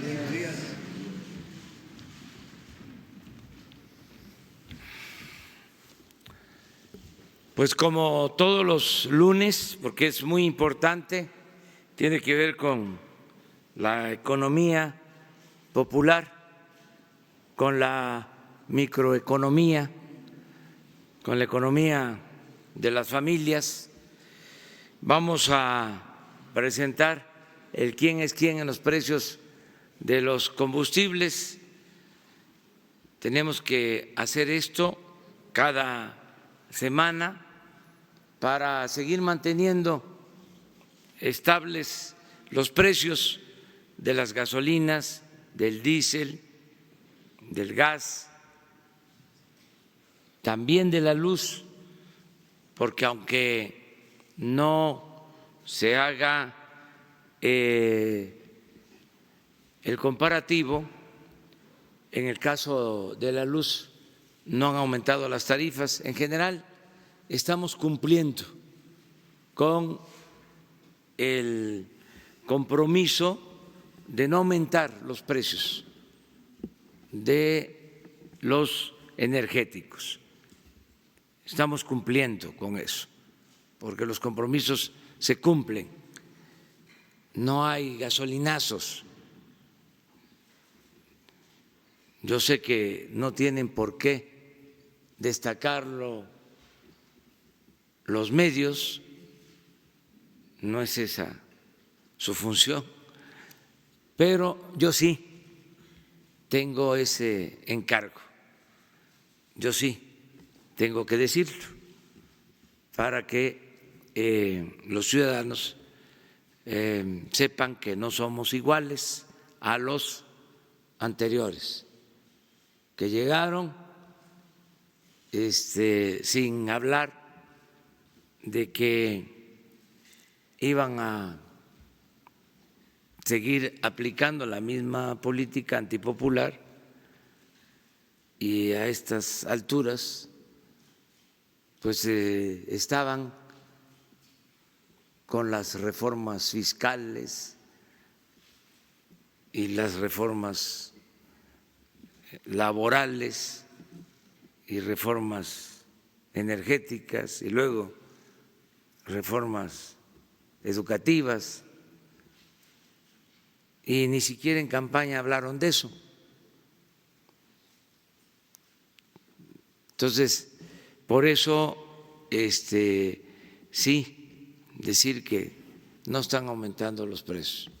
Buenos días. Pues como todos los lunes, porque es muy importante, tiene que ver con la economía popular, con la microeconomía, con la economía de las familias. Vamos a presentar el quién es quién en los precios de los combustibles. Tenemos que hacer esto cada semana para seguir manteniendo estables los precios de las gasolinas, del diésel, del gas, también de la luz, porque aunque no se haga el comparativo, en el caso de la luz no han aumentado las tarifas. En general, estamos cumpliendo con el compromiso de no aumentar los precios de los energéticos. Estamos cumpliendo con eso, porque los compromisos se cumplen. No hay gasolinazos. Yo sé que no tienen por qué destacarlo los medios, no es esa su función, pero yo sí tengo ese encargo, yo sí tengo que decirlo para que los ciudadanos sepan que no somos iguales a los anteriores, que llegaron sin hablar de que iban a seguir aplicando la misma política antipopular, y a estas alturas pues estaban con las reformas fiscales y las reformas laborales y reformas energéticas y luego reformas educativas, y ni siquiera en campaña hablaron de eso. Entonces, por eso sí decir que no están aumentando los precios,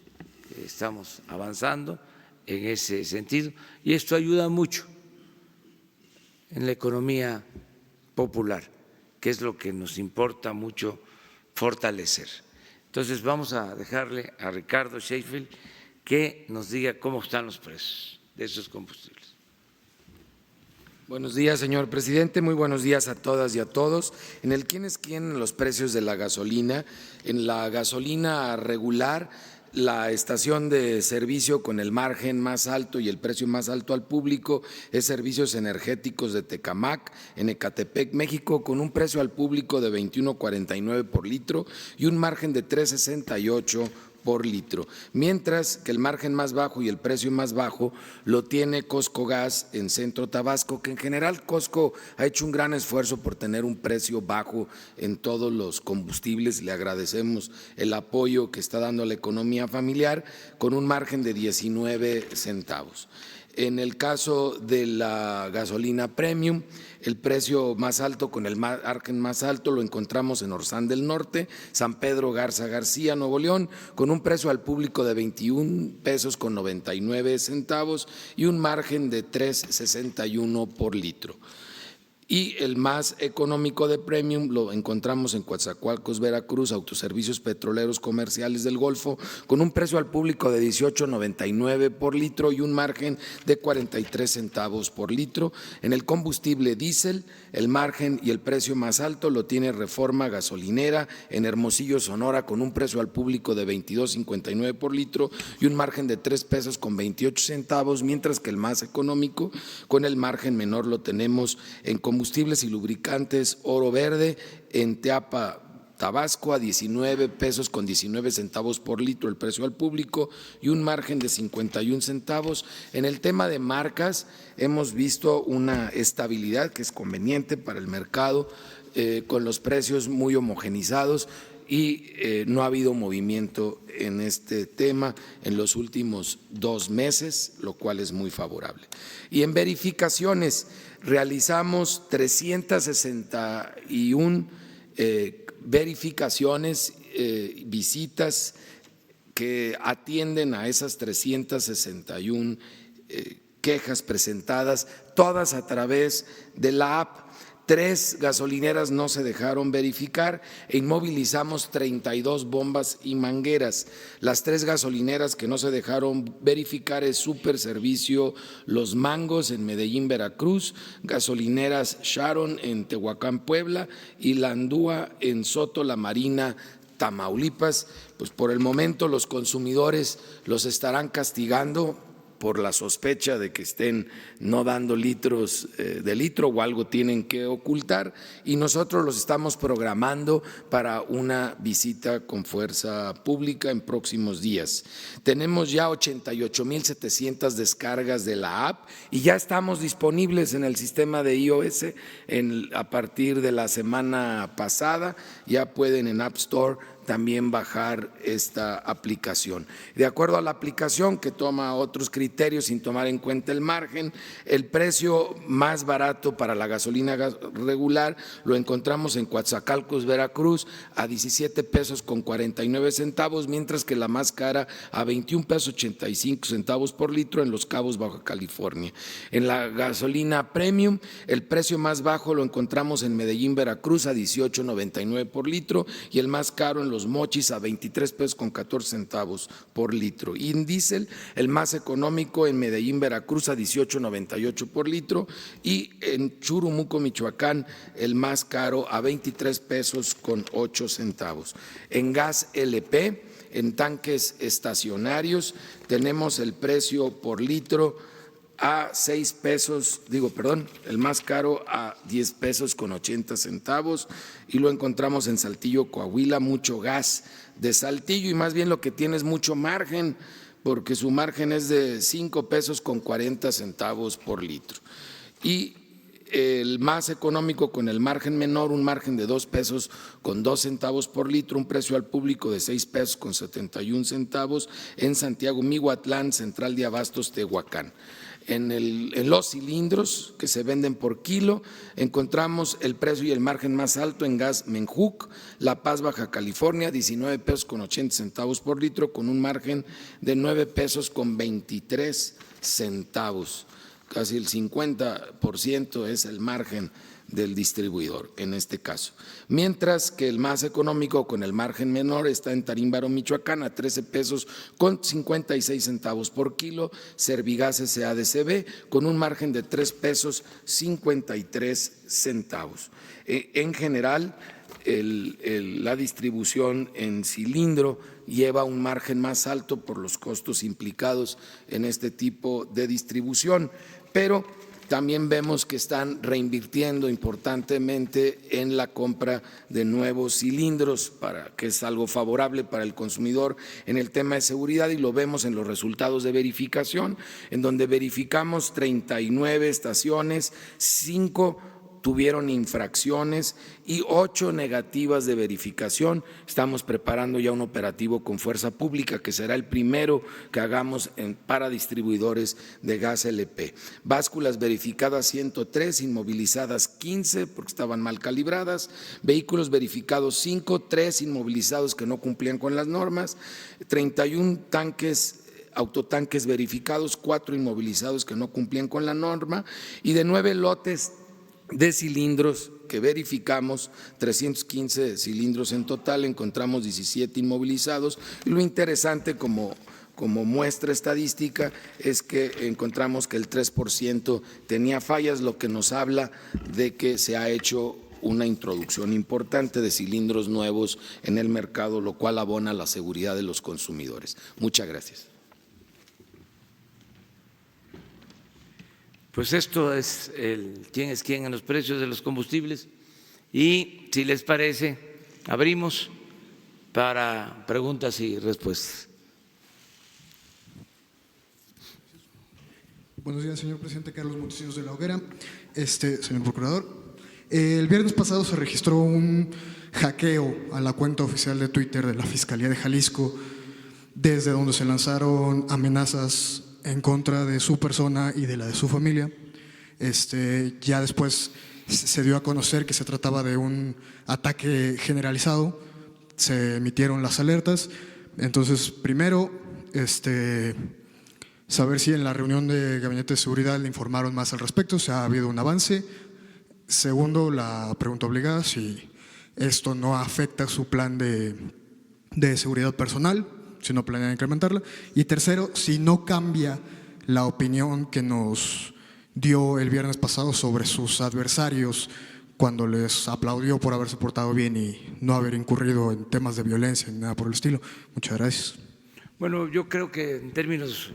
estamos avanzando en ese sentido y esto ayuda mucho en la economía popular, que es lo que nos importa mucho fortalecer. Entonces vamos a dejarle a Ricardo Sheffield que nos diga cómo están los precios de esos combustibles. Buenos días, señor presidente. Muy buenos días a todas y a todos. En el quién es quién, los precios de la gasolina. En la gasolina regular, la estación de servicio con el margen más alto y el precio más alto al público es Servicios Energéticos de Tecamac, en Ecatepec, México, con un precio al público de 21.49 por litro y un margen de 3.68 por litro, mientras que el margen más bajo y el precio más bajo lo tiene Costco Gas en Centro Tabasco, que en general Costco ha hecho un gran esfuerzo por tener un precio bajo en todos los combustibles. Le agradecemos el apoyo que está dando a la economía familiar con un margen de 19 centavos. En el caso de la gasolina premium, el precio más alto con el margen más alto lo encontramos en Orzán del Norte, San Pedro Garza García, Nuevo León, con un precio al público de 21 pesos con 99 centavos y un margen de 3.61 por litro. Y el más económico de premium lo encontramos en Coatzacoalcos, Veracruz, Autoservicios Petroleros Comerciales del Golfo, con un precio al público de 18.99 por litro y un margen de 43 centavos por litro. En el combustible diésel, el margen y el precio más alto lo tiene Reforma Gasolinera en Hermosillo, Sonora, con un precio al público de 22.59 por litro y un margen de 3 pesos con 28 centavos, mientras que el más económico con el margen menor lo tenemos en combustibles y lubricantes Oro Verde en Teapa, Tabasco a 19 pesos con 19 centavos por litro el precio al público y un margen de 51 centavos. En el tema de marcas hemos visto una estabilidad que es conveniente para el mercado, con los precios muy homogenizados y no ha habido movimiento en este tema en los últimos 2 meses, lo cual es muy favorable. Y en verificaciones realizamos 361 verificaciones, visitas que atienden a esas 361 quejas presentadas, todas a través de la app. 3 gasolineras no se dejaron verificar e inmovilizamos 32 bombas y mangueras. Las 3 gasolineras que no se dejaron verificar es Super Servicio Los Mangos en Medellín, Veracruz, gasolineras Sharon en Tehuacán, Puebla y Landúa en Soto La Marina, Tamaulipas. Pues por el momento los consumidores los estarán castigando por la sospecha de que estén no dando litros de litro o algo tienen que ocultar, y nosotros los estamos programando para una visita con fuerza pública en próximos días. Tenemos ya 88,700 descargas de la app y ya estamos disponibles en el sistema de iOS a partir de la semana pasada. Ya pueden en App Store también bajar esta aplicación. De acuerdo a la aplicación, que toma otros criterios sin tomar en cuenta el margen, el precio más barato para la gasolina regular lo encontramos en Coatzacoalcos, Veracruz, a 17 pesos con 49 centavos, mientras que la más cara a 21 pesos 85 centavos por litro en Los Cabos, Baja California. En la gasolina premium, el precio más bajo lo encontramos en Medellín, Veracruz, a 18.99 por litro, y el más caro en Los Mochis a 23 pesos con 14 centavos por litro. Y en diésel, el más económico en Medellín, Veracruz, a 18.98 por litro, y en Churumuco, Michoacán, el más caro a 23 pesos con 8 centavos. En gas LP, en tanques estacionarios, tenemos el precio por litro a 6 pesos, el más caro a 10 pesos con 80 centavos, y lo encontramos en Saltillo, Coahuila. Mucho gas de Saltillo, y más bien lo que tiene es mucho margen, porque su margen es de 5 pesos con 40 centavos por litro. Y el más económico con el margen menor, un margen de 2 pesos con 2 centavos por litro, un precio al público de 6 pesos con 71 centavos en Santiago, Mihuatlán, Central de Abastos, Tehuacán. En los cilindros que se venden por kilo, encontramos el precio y el margen más alto en gas Menjuc, La Paz, Baja California, 19 pesos con 80 centavos por litro, con un margen de 9 pesos con 23 centavos. Casi el 50% es el margen del distribuidor en este caso. Mientras que el más económico con el margen menor está en Tarímbaro, Michoacán, a 13 pesos con 56 centavos por kilo, Servigas SADCB, con un margen de 3 pesos 53 centavos. En general, la distribución en cilindro lleva un margen más alto por los costos implicados en este tipo de distribución, pero también vemos que están reinvirtiendo importantemente en la compra de nuevos cilindros, que es algo favorable para el consumidor en el tema de seguridad, y lo vemos en los resultados de verificación, en donde verificamos 39 estaciones, 5 tuvieron infracciones y 8 negativas de verificación. Estamos preparando ya un operativo con fuerza pública que será el primero que hagamos para distribuidores de gas LP. Básculas verificadas 103, inmovilizadas 15 porque estaban mal calibradas, vehículos verificados 5, 3 inmovilizados que no cumplían con las normas, 31 autotanques verificados, 4 inmovilizados que no cumplían con la norma, y de 9 lotes de cilindros que verificamos, 315 cilindros en total, encontramos 17 inmovilizados. Lo interesante como muestra estadística es que encontramos que el 3% tenía fallas, lo que nos habla de que se ha hecho una introducción importante de cilindros nuevos en el mercado, lo cual abona la seguridad de los consumidores. Muchas gracias. Pues esto es quién es quién en los precios de los combustibles, y si les parece, abrimos para preguntas y respuestas. Buenos días, señor presidente. Carlos Montesinos de la Hoguera. Señor procurador, el viernes pasado se registró un hackeo a la cuenta oficial de Twitter de la Fiscalía de Jalisco, desde donde se lanzaron amenazas en contra de su persona y de la de su familia. Ya después se dio a conocer que se trataba de un ataque generalizado, se emitieron las alertas. Entonces, primero, saber si en la reunión de Gabinete de Seguridad le informaron más al respecto, si ha habido un avance. Segundo, la pregunta obligada, si esto no afecta su plan de seguridad personal, si no planean incrementarla. Y tercero, si no cambia la opinión que nos dio el viernes pasado sobre sus adversarios cuando les aplaudió por haberse portado bien y no haber incurrido en temas de violencia ni nada por el estilo. Muchas gracias. Bueno, yo creo que en términos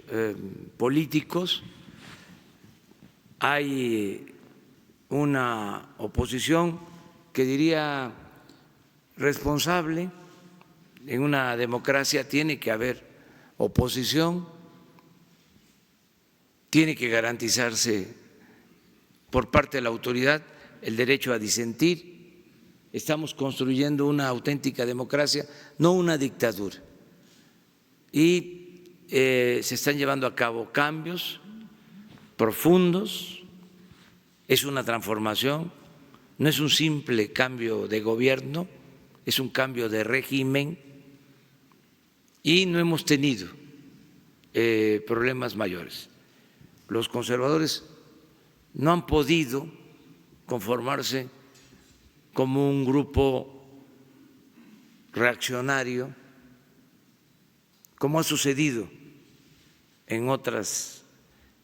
políticos hay una oposición que diría responsable. En una democracia tiene que haber oposición, tiene que garantizarse por parte de la autoridad el derecho a disentir. Estamos construyendo una auténtica democracia, no una dictadura. Y se están llevando a cabo cambios profundos. Es una transformación, no es un simple cambio de gobierno, es un cambio de régimen y no hemos tenido problemas mayores. Los conservadores no han podido conformarse como un grupo reaccionario, como ha sucedido en otras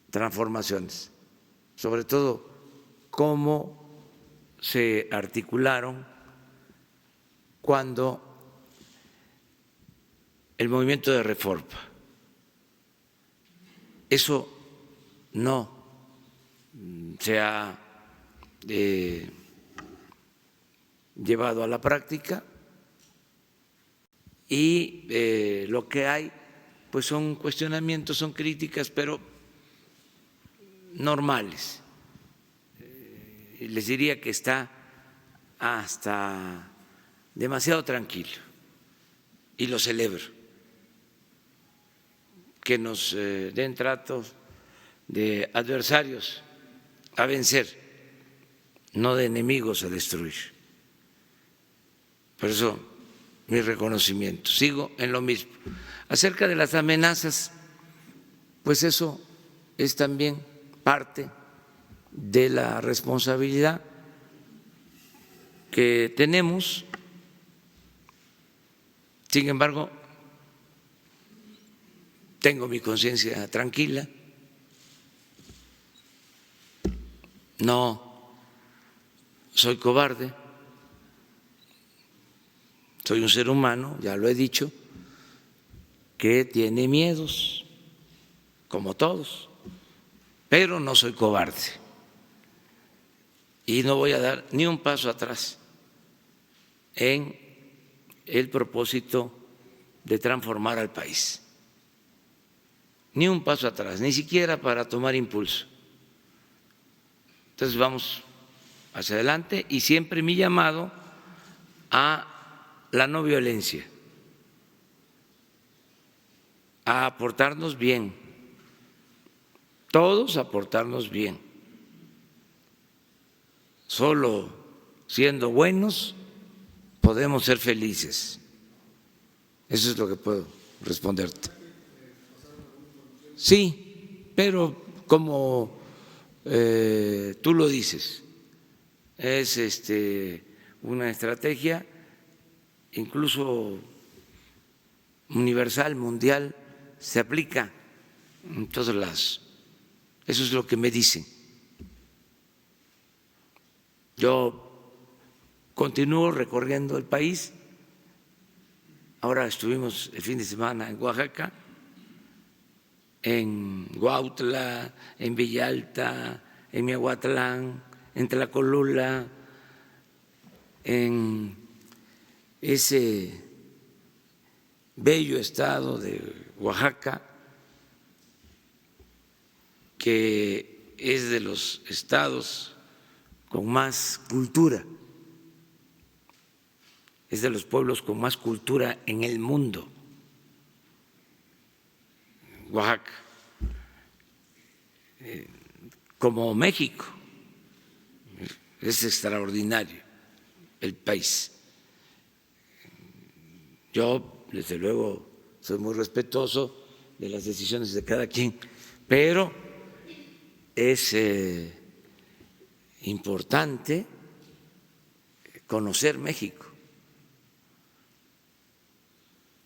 transformaciones, sobre todo cómo se articularon cuando el movimiento de reforma. Eso no se ha llevado a la práctica y lo que hay pues son cuestionamientos, son críticas, pero normales. Les diría que está hasta demasiado tranquilo y lo celebro, que nos den tratos de adversarios a vencer, no de enemigos a destruir. Por eso mi reconocimiento. Sigo en lo mismo. Acerca de las amenazas, pues eso es también parte de la responsabilidad que tenemos. Sin embargo, tengo mi conciencia tranquila, no soy cobarde, soy un ser humano, ya lo he dicho, que tiene miedos, como todos, pero no soy cobarde y no voy a dar ni un paso atrás en el propósito de transformar al país. Ni un paso atrás, ni siquiera para tomar impulso. Entonces vamos hacia adelante y siempre mi llamado a la no violencia, a aportarnos bien, todos aportarnos bien. Solo siendo buenos podemos ser felices. Eso es lo que puedo responderte. Sí, pero como tú lo dices, es una estrategia incluso universal, mundial, se aplica en todas las. Eso es lo que me dicen. Yo continúo recorriendo el país. Ahora estuvimos el fin de semana en Oaxaca, en Huautla, en Villalta, en Miahuatlán, en Tlacolula, en ese bello estado de Oaxaca, que es de los estados con más cultura, es de los pueblos con más cultura en el mundo, Oaxaca, como México. Es extraordinario el país. Yo, desde luego, soy muy respetuoso de las decisiones de cada quien, pero es importante conocer México,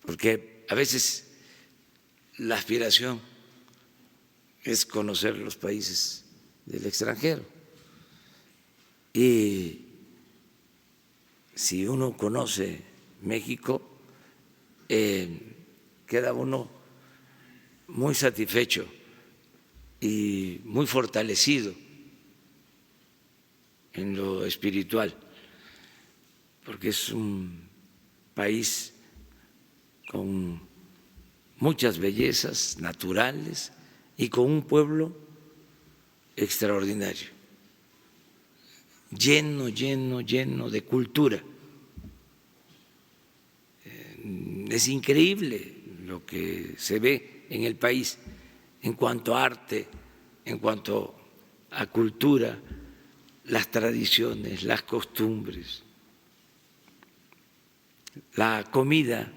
porque a veces la aspiración es conocer los países del extranjero. Y si uno conoce México, queda uno muy satisfecho y muy fortalecido en lo espiritual, porque es un país con muchas bellezas naturales y con un pueblo extraordinario, lleno de cultura. Es increíble lo que se ve en el país en cuanto a arte, en cuanto a cultura, las tradiciones, las costumbres, la comida,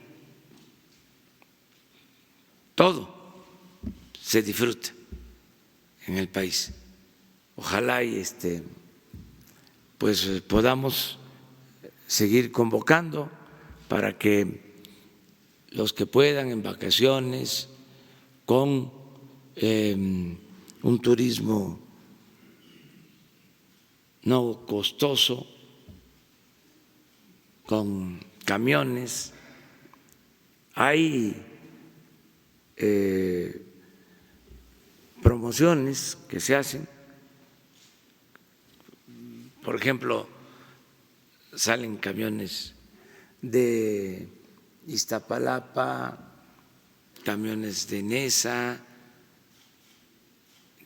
todo se disfruta en el país. Ojalá y pues podamos seguir convocando para que los que puedan en vacaciones, con un turismo no costoso, con camiones, hay promociones que se hacen. Por ejemplo, salen camiones de Iztapalapa, camiones de Nesa,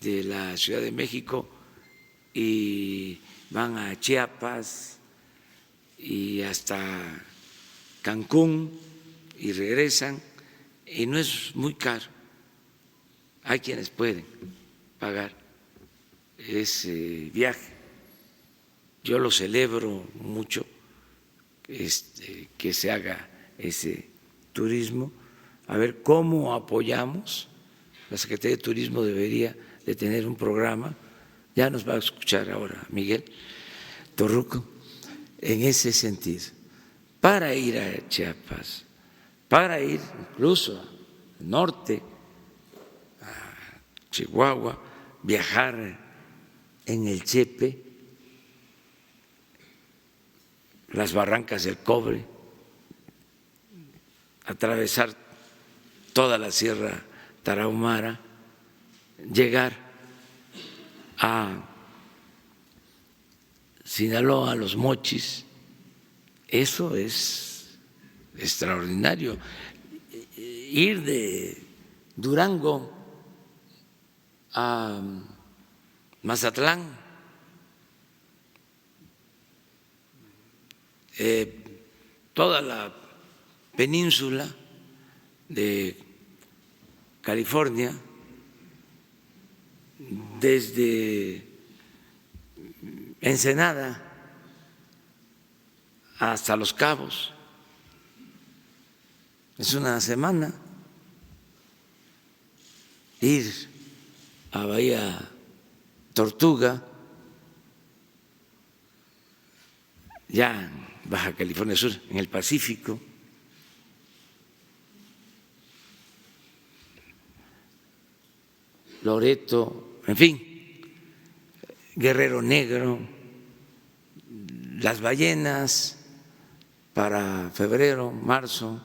de la Ciudad de México, y van a Chiapas y hasta Cancún y regresan, y no es muy caro. Hay quienes pueden pagar ese viaje. Yo lo celebro mucho, que se haga ese turismo. A ver cómo apoyamos. La Secretaría de Turismo debería de tener un programa, ya nos va a escuchar ahora Miguel Torruco, en ese sentido, para ir a Chiapas, para ir incluso al norte, a Chihuahua, viajar en el Chepe, las Barrancas del Cobre, atravesar toda la Sierra Tarahumara, llegar a Sinaloa, a Los Mochis. Eso es extraordinario. Ir de Durango a Mazatlán, toda la península de California, desde Ensenada hasta Los Cabos. Es una semana. Ir a Bahía Tortuga, ya en Baja California Sur, en el Pacífico. Loreto, en fin, Guerrero Negro, las ballenas para febrero, marzo.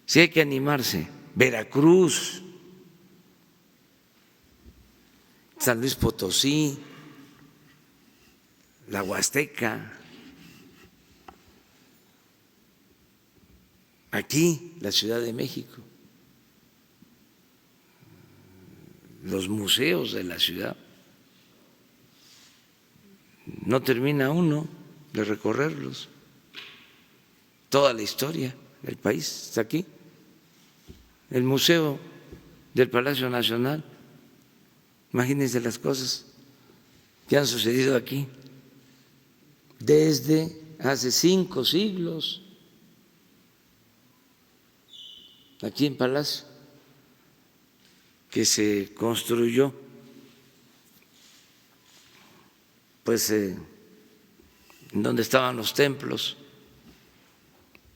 Sí hay que animarse. Veracruz, San Luis Potosí, la Huasteca, aquí, la Ciudad de México, los museos de la ciudad. No termina uno de recorrerlos. Toda la historia del país está aquí. El Museo del Palacio Nacional, imagínense las cosas que han sucedido aquí desde hace 5 siglos, aquí en Palacio, que se construyó pues donde estaban los templos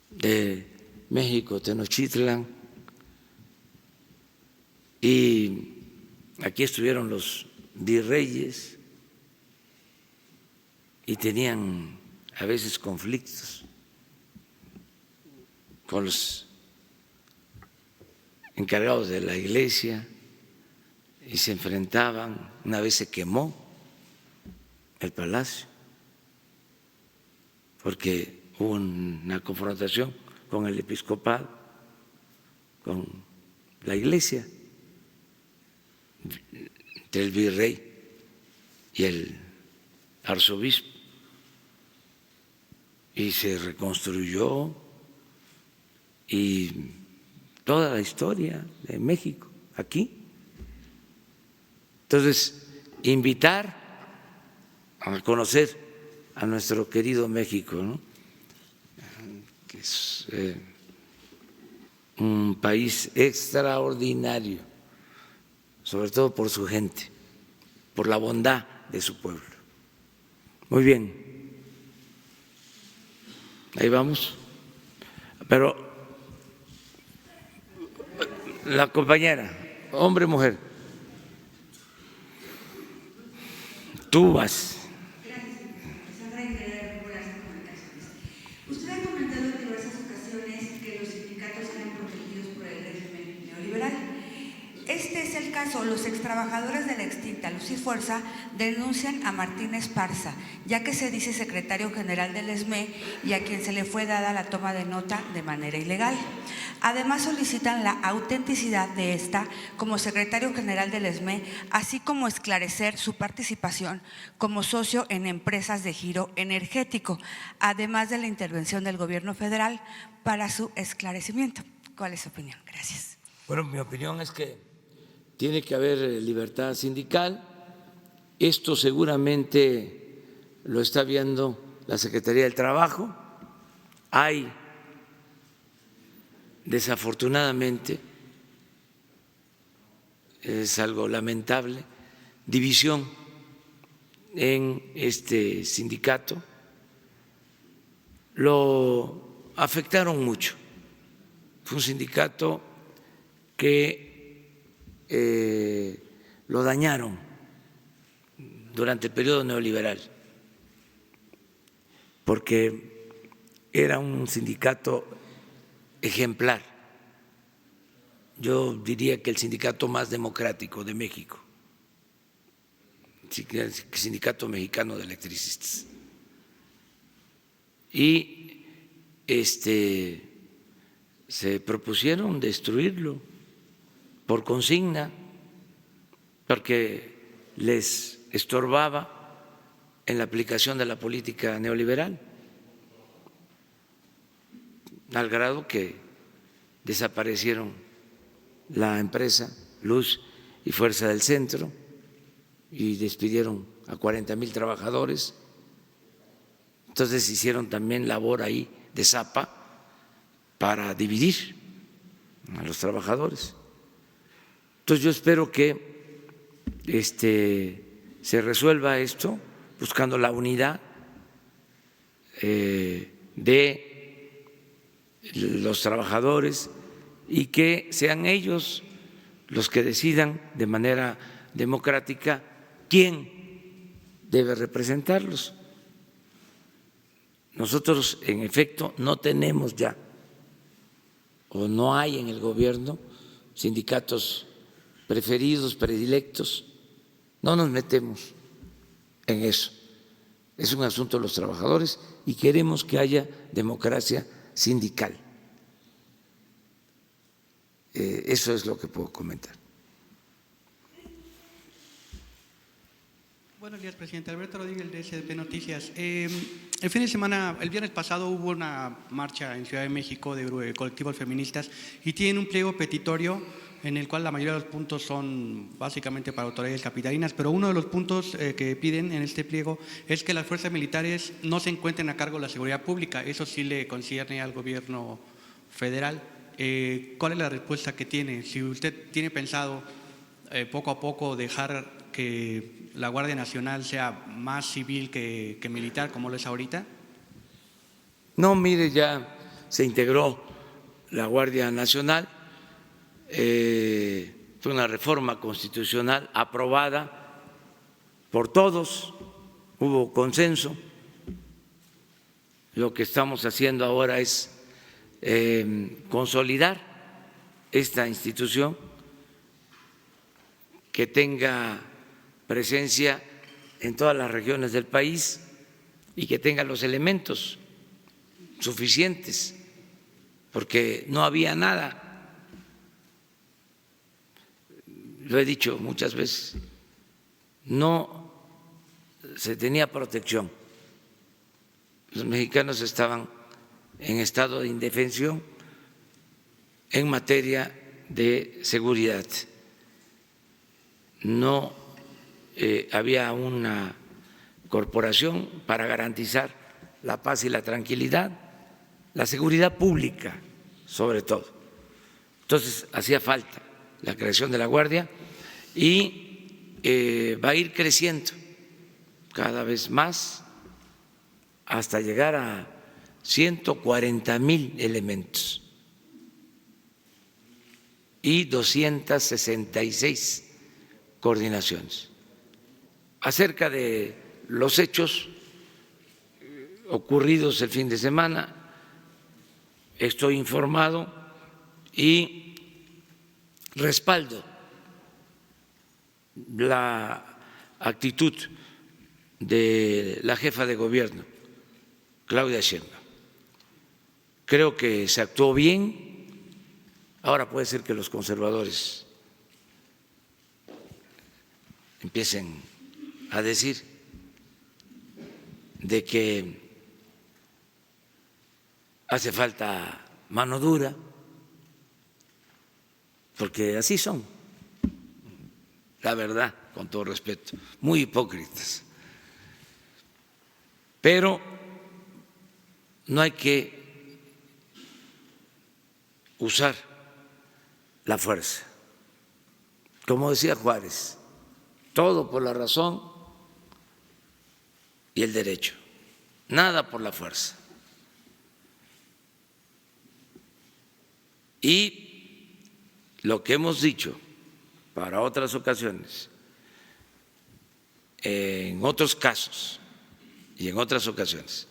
de México, Tenochtitlan, y aquí estuvieron los virreyes y tenían a veces conflictos con los encargados de la iglesia y se enfrentaban. Una vez se quemó el palacio porque hubo una confrontación con el episcopado, con la iglesia, entre el virrey y el arzobispo, y se reconstruyó, y toda la historia de México aquí. Entonces, invitar a conocer a nuestro querido México, ¿no? Que es un país extraordinario, sobre todo por su gente, por la bondad de su pueblo. Muy bien, ahí vamos. Pero la compañera, hombre, mujer, tú vas. Usted ha comentado en diversas ocasiones que los sindicatos eran protegidos por el régimen neoliberal. Este es el caso. Los extrabajadores de la extinta Luz y Fuerza denuncian a Martín Esparza, ya que se dice secretario general del ESME y a quien se le fue dada la toma de nota de manera ilegal. Además, solicitan la autenticidad de esta como secretario general del ESME, así como esclarecer su participación como socio en empresas de giro energético, además de la intervención del gobierno federal para su esclarecimiento. ¿Cuál es su opinión? Gracias. Bueno, mi opinión es que tiene que haber libertad sindical. Esto seguramente lo está viendo la Secretaría del Trabajo. Hay, desafortunadamente, es algo lamentable, división en este sindicato. Lo afectaron mucho. Fue un sindicato que lo dañaron durante el periodo neoliberal, porque era un sindicato ejemplar. Yo diría que el sindicato más democrático de México, el Sindicato Mexicano de Electricistas. Y se propusieron destruirlo por consigna, porque les estorbaba en la aplicación de la política neoliberal, al grado que desaparecieron la empresa Luz y Fuerza del Centro y despidieron a 40,000 trabajadores. Entonces hicieron también labor ahí de zapa para dividir a los trabajadores. Entonces yo espero que se resuelva esto buscando la unidad de los trabajadores y que sean ellos los que decidan de manera democrática quién debe representarlos. Nosotros, en efecto, no tenemos ya o no hay en el gobierno sindicatos preferidos, predilectos. No nos metemos en eso. es un asunto de los trabajadores y queremos que haya democracia sindical. Eso es lo que puedo comentar. Buenos días, presidente. Alberto Rodríguez, de SDP Noticias. El fin de semana, el viernes pasado, hubo una marcha en Ciudad de México de colectivos feministas y tienen un pliego petitorio en el cual la mayoría de los puntos son básicamente para autoridades capitalinas, pero uno de los puntos que piden en este pliego es que las fuerzas militares no se encuentren a cargo de la seguridad pública. Eso sí le concierne al gobierno federal. ¿Cuál es la respuesta que tiene? Si usted tiene pensado poco a poco dejar que la Guardia Nacional sea más civil que militar, como lo es ahorita. No, mire, ya se integró la Guardia Nacional, fue una reforma constitucional aprobada por todos, hubo consenso. Lo que estamos haciendo ahora es consolidar esta institución, que tenga presencia en todas las regiones del país y que tenga los elementos suficientes, porque no había nada. Lo he dicho muchas veces, no se tenía protección. Los mexicanos estaban en estado de indefensión en materia de seguridad. No había una corporación para garantizar la paz y la tranquilidad, la seguridad pública sobre todo. Entonces hacía falta la creación de la Guardia y va a ir creciendo cada vez más hasta llegar a 140,000 elementos y 266 coordinaciones. Acerca de los hechos ocurridos el fin de semana, estoy informado y respaldo la actitud de la jefa de gobierno, Claudia Sheinbaum. Creo que se actuó bien. Ahora puede ser que los conservadores empiecen a decir de que hace falta mano dura, porque así son, la verdad, con todo respeto, muy hipócritas. Pero no hay que usar la fuerza. Como decía Juárez, todo por la razón y el derecho, nada por la fuerza. Y lo que hemos dicho para otras ocasiones, en otros casos y en otras ocasiones,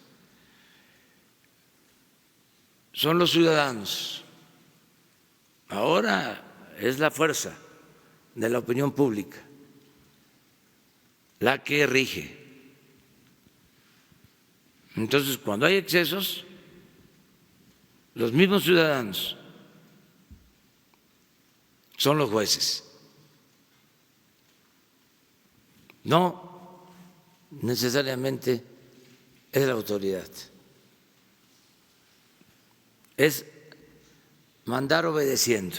son los ciudadanos. Ahora es la fuerza de la opinión pública la que rige. Entonces, cuando hay excesos, los mismos ciudadanos son los jueces. No necesariamente es la autoridad. Es mandar obedeciendo.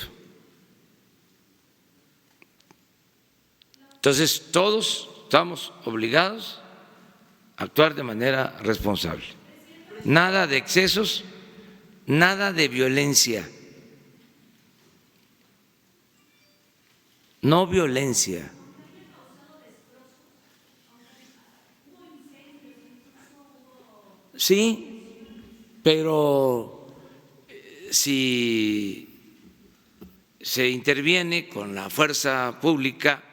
Entonces, todos estamos obligados a actuar de manera responsable. Nada de excesos, nada de violencia. No violencia. Sí, pero si se interviene con la fuerza pública,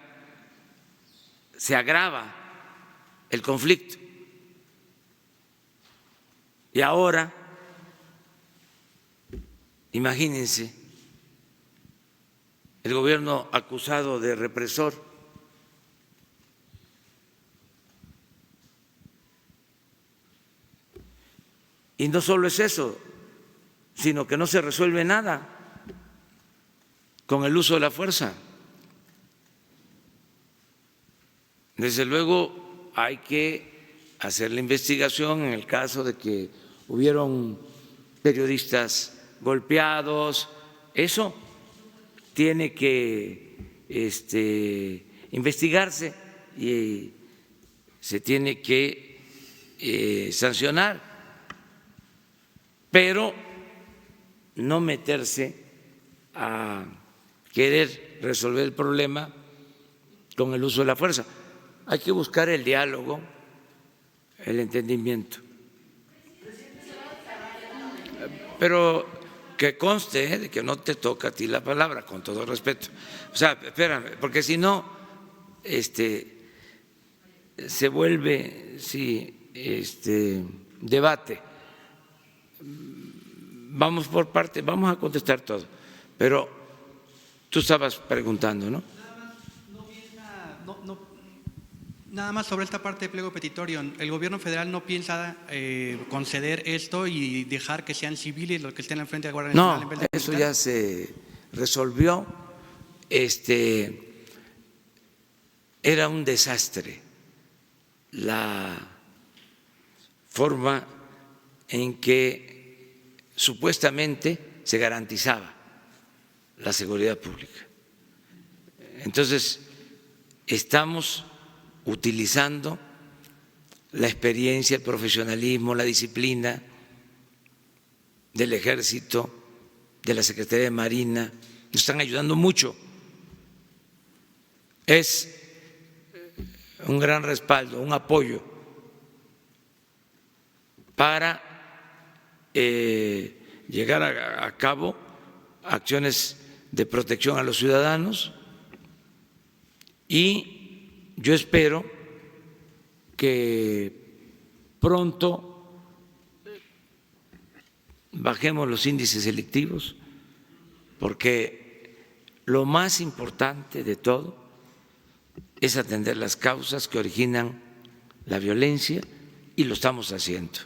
se agrava el conflicto. Y ahora, imagínense, el gobierno acusado de represor Y no solo es eso, sino que no se resuelve nada con el uso de la fuerza. Desde luego hay que hacer la investigación en el caso de que hubieron periodistas golpeados, eso tiene que investigarse y se tiene que sancionar, pero no meterse a querer resolver el problema con el uso de la fuerza. Hay que buscar el diálogo, el entendimiento. Pero que conste de que no te toca a ti la palabra, con todo respeto. O sea, espérame, porque si no, se vuelve, debate. Vamos por parte, vamos a contestar todo. Pero tú estabas preguntando, ¿no? Nada más sobre esta parte de pliego petitorio. ¿El gobierno federal no piensa conceder esto y dejar que sean civiles los que estén al frente de la Guardia Nacional? No, en vez de eso militar? ya se resolvió. Era un desastre la forma en que supuestamente se garantizaba la seguridad pública. Entonces, estamos utilizando la experiencia, el profesionalismo, la disciplina del Ejército, de la Secretaría de Marina, nos están ayudando mucho. Es un gran respaldo, un apoyo para llegar a cabo acciones de protección a los ciudadanos y yo espero que pronto bajemos los índices delictivos, porque lo más importante de todo es atender las causas que originan la violencia y lo estamos haciendo.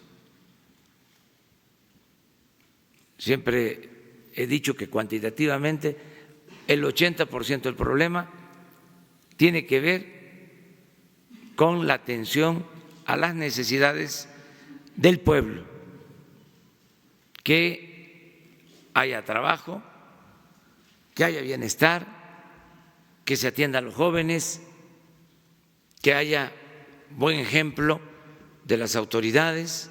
Siempre he dicho que cuantitativamente el 80% del problema tiene que ver con la atención a las necesidades del pueblo, que haya trabajo, que haya bienestar, que se atienda a los jóvenes, que haya buen ejemplo de las autoridades,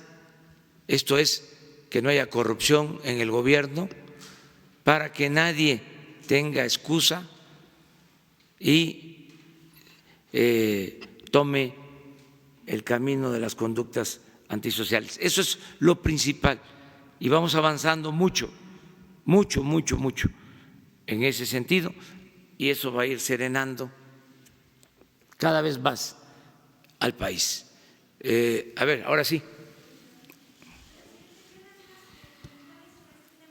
esto es, que no haya corrupción en el gobierno, para que nadie tenga excusa y tome el camino de las conductas antisociales. Eso es lo principal y vamos avanzando mucho en ese sentido y eso va a ir serenando cada vez más al país. A ver, ahora sí.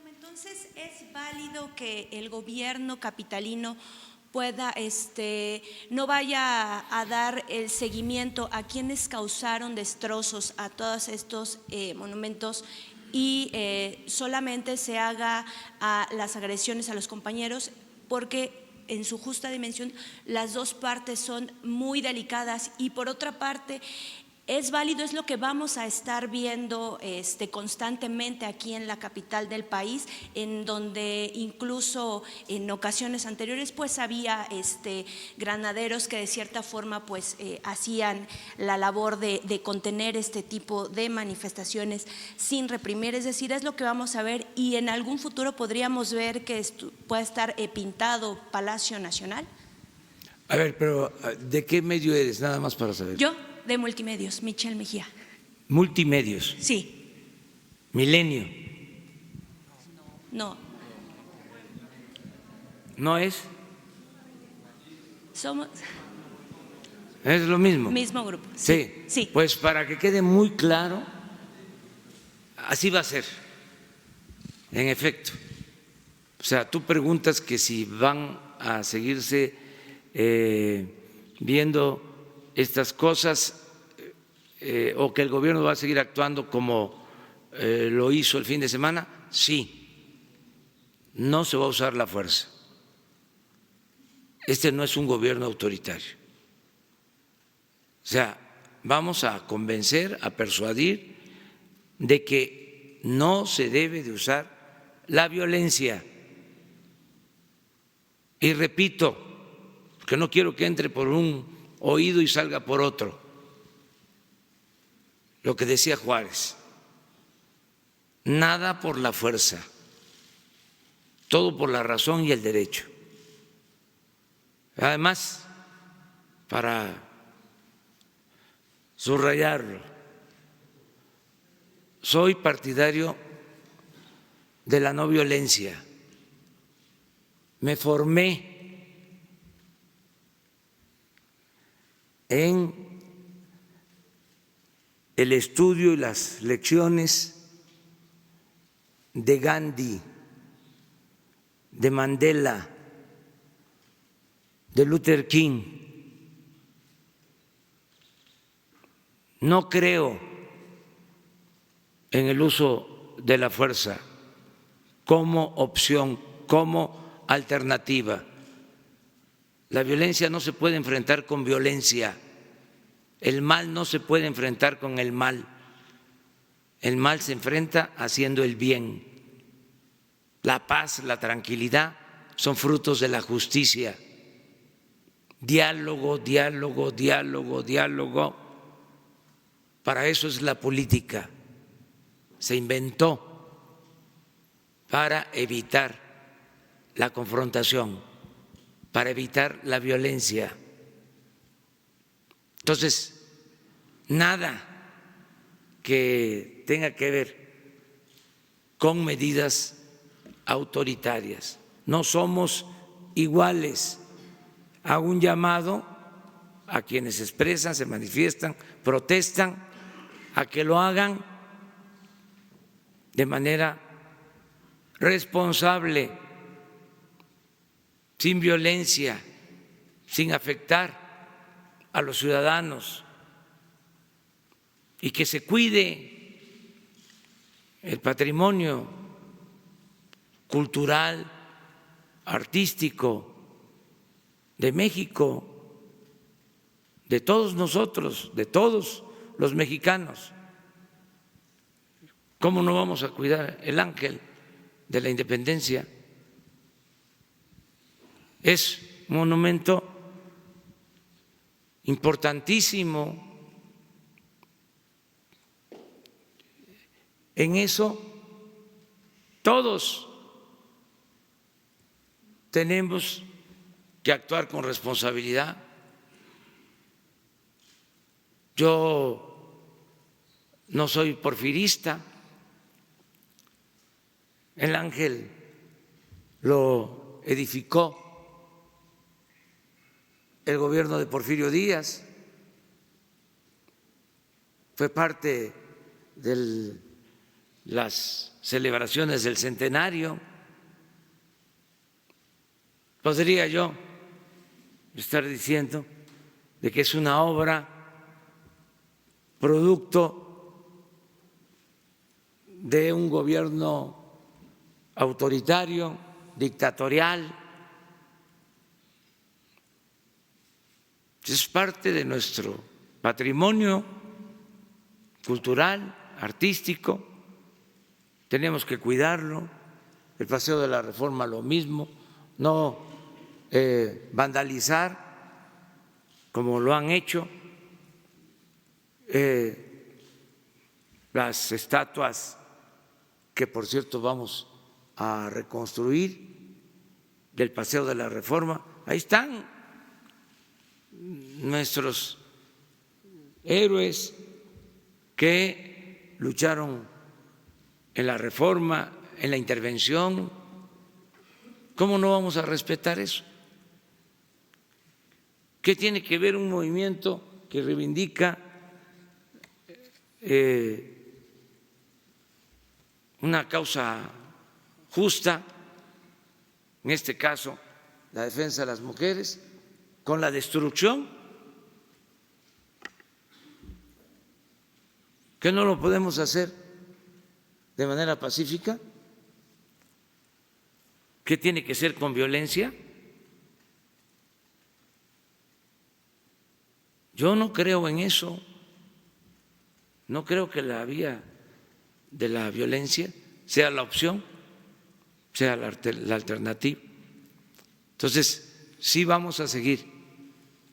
Entonces, ¿es válido que el gobierno capitalino pueda, no vaya a dar el seguimiento a quienes causaron destrozos a todos estos monumentos y solamente se haga a las agresiones a los compañeros? Porque en su justa dimensión las dos partes son muy delicadas y por otra parte es válido, es lo que vamos a estar viendo constantemente aquí en la capital del país, en donde incluso en ocasiones anteriores pues había granaderos que de cierta forma pues hacían la labor de contener este tipo de manifestaciones sin reprimir. Es decir, es lo que vamos a ver y en algún futuro podríamos ver que pueda estar pintado Palacio Nacional. A ver, pero ¿de qué medio eres? Nada más para saber. Yo, de Multimedios, Michelle Mejía. Multimedios. Sí. Milenio. No. ¿No es? Somos Es lo mismo. mismo grupo. Sí. Sí. Pues para que quede muy claro, así va a ser, en efecto. O sea, tú preguntas que si van a seguirse viendo estas cosas o que el gobierno va a seguir actuando como lo hizo el fin de semana, sí, no se va a usar la fuerza. Este no es un gobierno autoritario. O sea, vamos a convencer, a persuadir de que no se debe de usar la violencia. Y repito, porque no quiero que entre por un oído y salga por otro, lo que decía Juárez: nada por la fuerza, todo por la razón y el derecho. Además, para subrayarlo, soy partidario de la no violencia. Me formé en el estudio y las lecciones de Gandhi, de Mandela, de Luther King. No creo en el uso de la fuerza como opción, como alternativa. La violencia no se puede enfrentar con violencia. El mal no se puede enfrentar con el mal. El mal se enfrenta haciendo el bien. La paz, la tranquilidad son frutos de la justicia. Diálogo, diálogo, diálogo, diálogo. Para eso es la política. Se inventó para evitar la confrontación, para evitar la violencia. Entonces, nada que tenga que ver con medidas autoritarias. No somos iguales. Hago un llamado a quienes se expresan, se manifiestan, protestan, a que lo hagan de manera responsable, sin violencia, sin afectar a los ciudadanos, y que se cuide el patrimonio cultural, artístico de México, de todos nosotros, de todos los mexicanos. ¿Cómo no vamos a cuidar el ángel de la independencia? Es un monumento importantísimo. En eso todos tenemos que actuar con responsabilidad. Yo no soy porfirista. El ángel lo edificó el gobierno de Porfirio Díaz, fue parte de las celebraciones del centenario. Podría yo estar diciendo de que es una obra producto de un gobierno autoritario, dictatorial. Es parte de nuestro patrimonio cultural, artístico, tenemos que cuidarlo. El Paseo de la Reforma lo mismo, no vandalizar como lo han hecho las estatuas que, por cierto, vamos a reconstruir del Paseo de la Reforma. Ahí están nuestros héroes que lucharon en la Reforma, en la intervención. ¿Cómo no vamos a respetar eso? ¿Qué tiene que ver un movimiento que reivindica una causa justa, en este caso la defensa de las mujeres, con la destrucción? ¿Que no lo podemos hacer de manera pacífica? ¿Qué tiene que ser con violencia? Yo no creo en eso. No creo que la vía de la violencia sea la opción, sea la alternativa. Entonces, sí vamos a seguir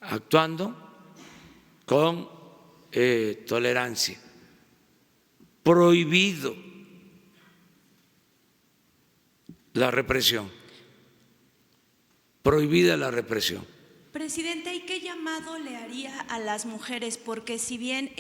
actuando con tolerancia. Prohibido la represión, prohibida la represión. Presidente, ¿y qué llamado le haría a las mujeres? Porque si bien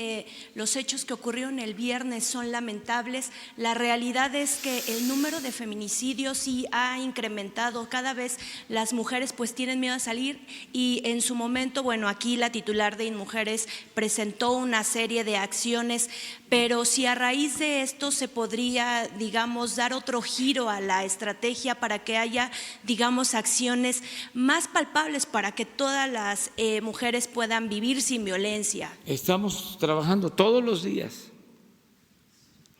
los hechos que ocurrieron el viernes son lamentables, la realidad es que el número de feminicidios sí ha incrementado. Cada vez las mujeres pues tienen miedo a salir y en su momento, bueno, aquí la titular de InMujeres presentó una serie de acciones, pero si a raíz de esto se podría, digamos, dar otro giro a la estrategia para que haya, digamos, acciones más palpables para que todas las mujeres puedan vivir sin violencia. Estamos trabajando todos los días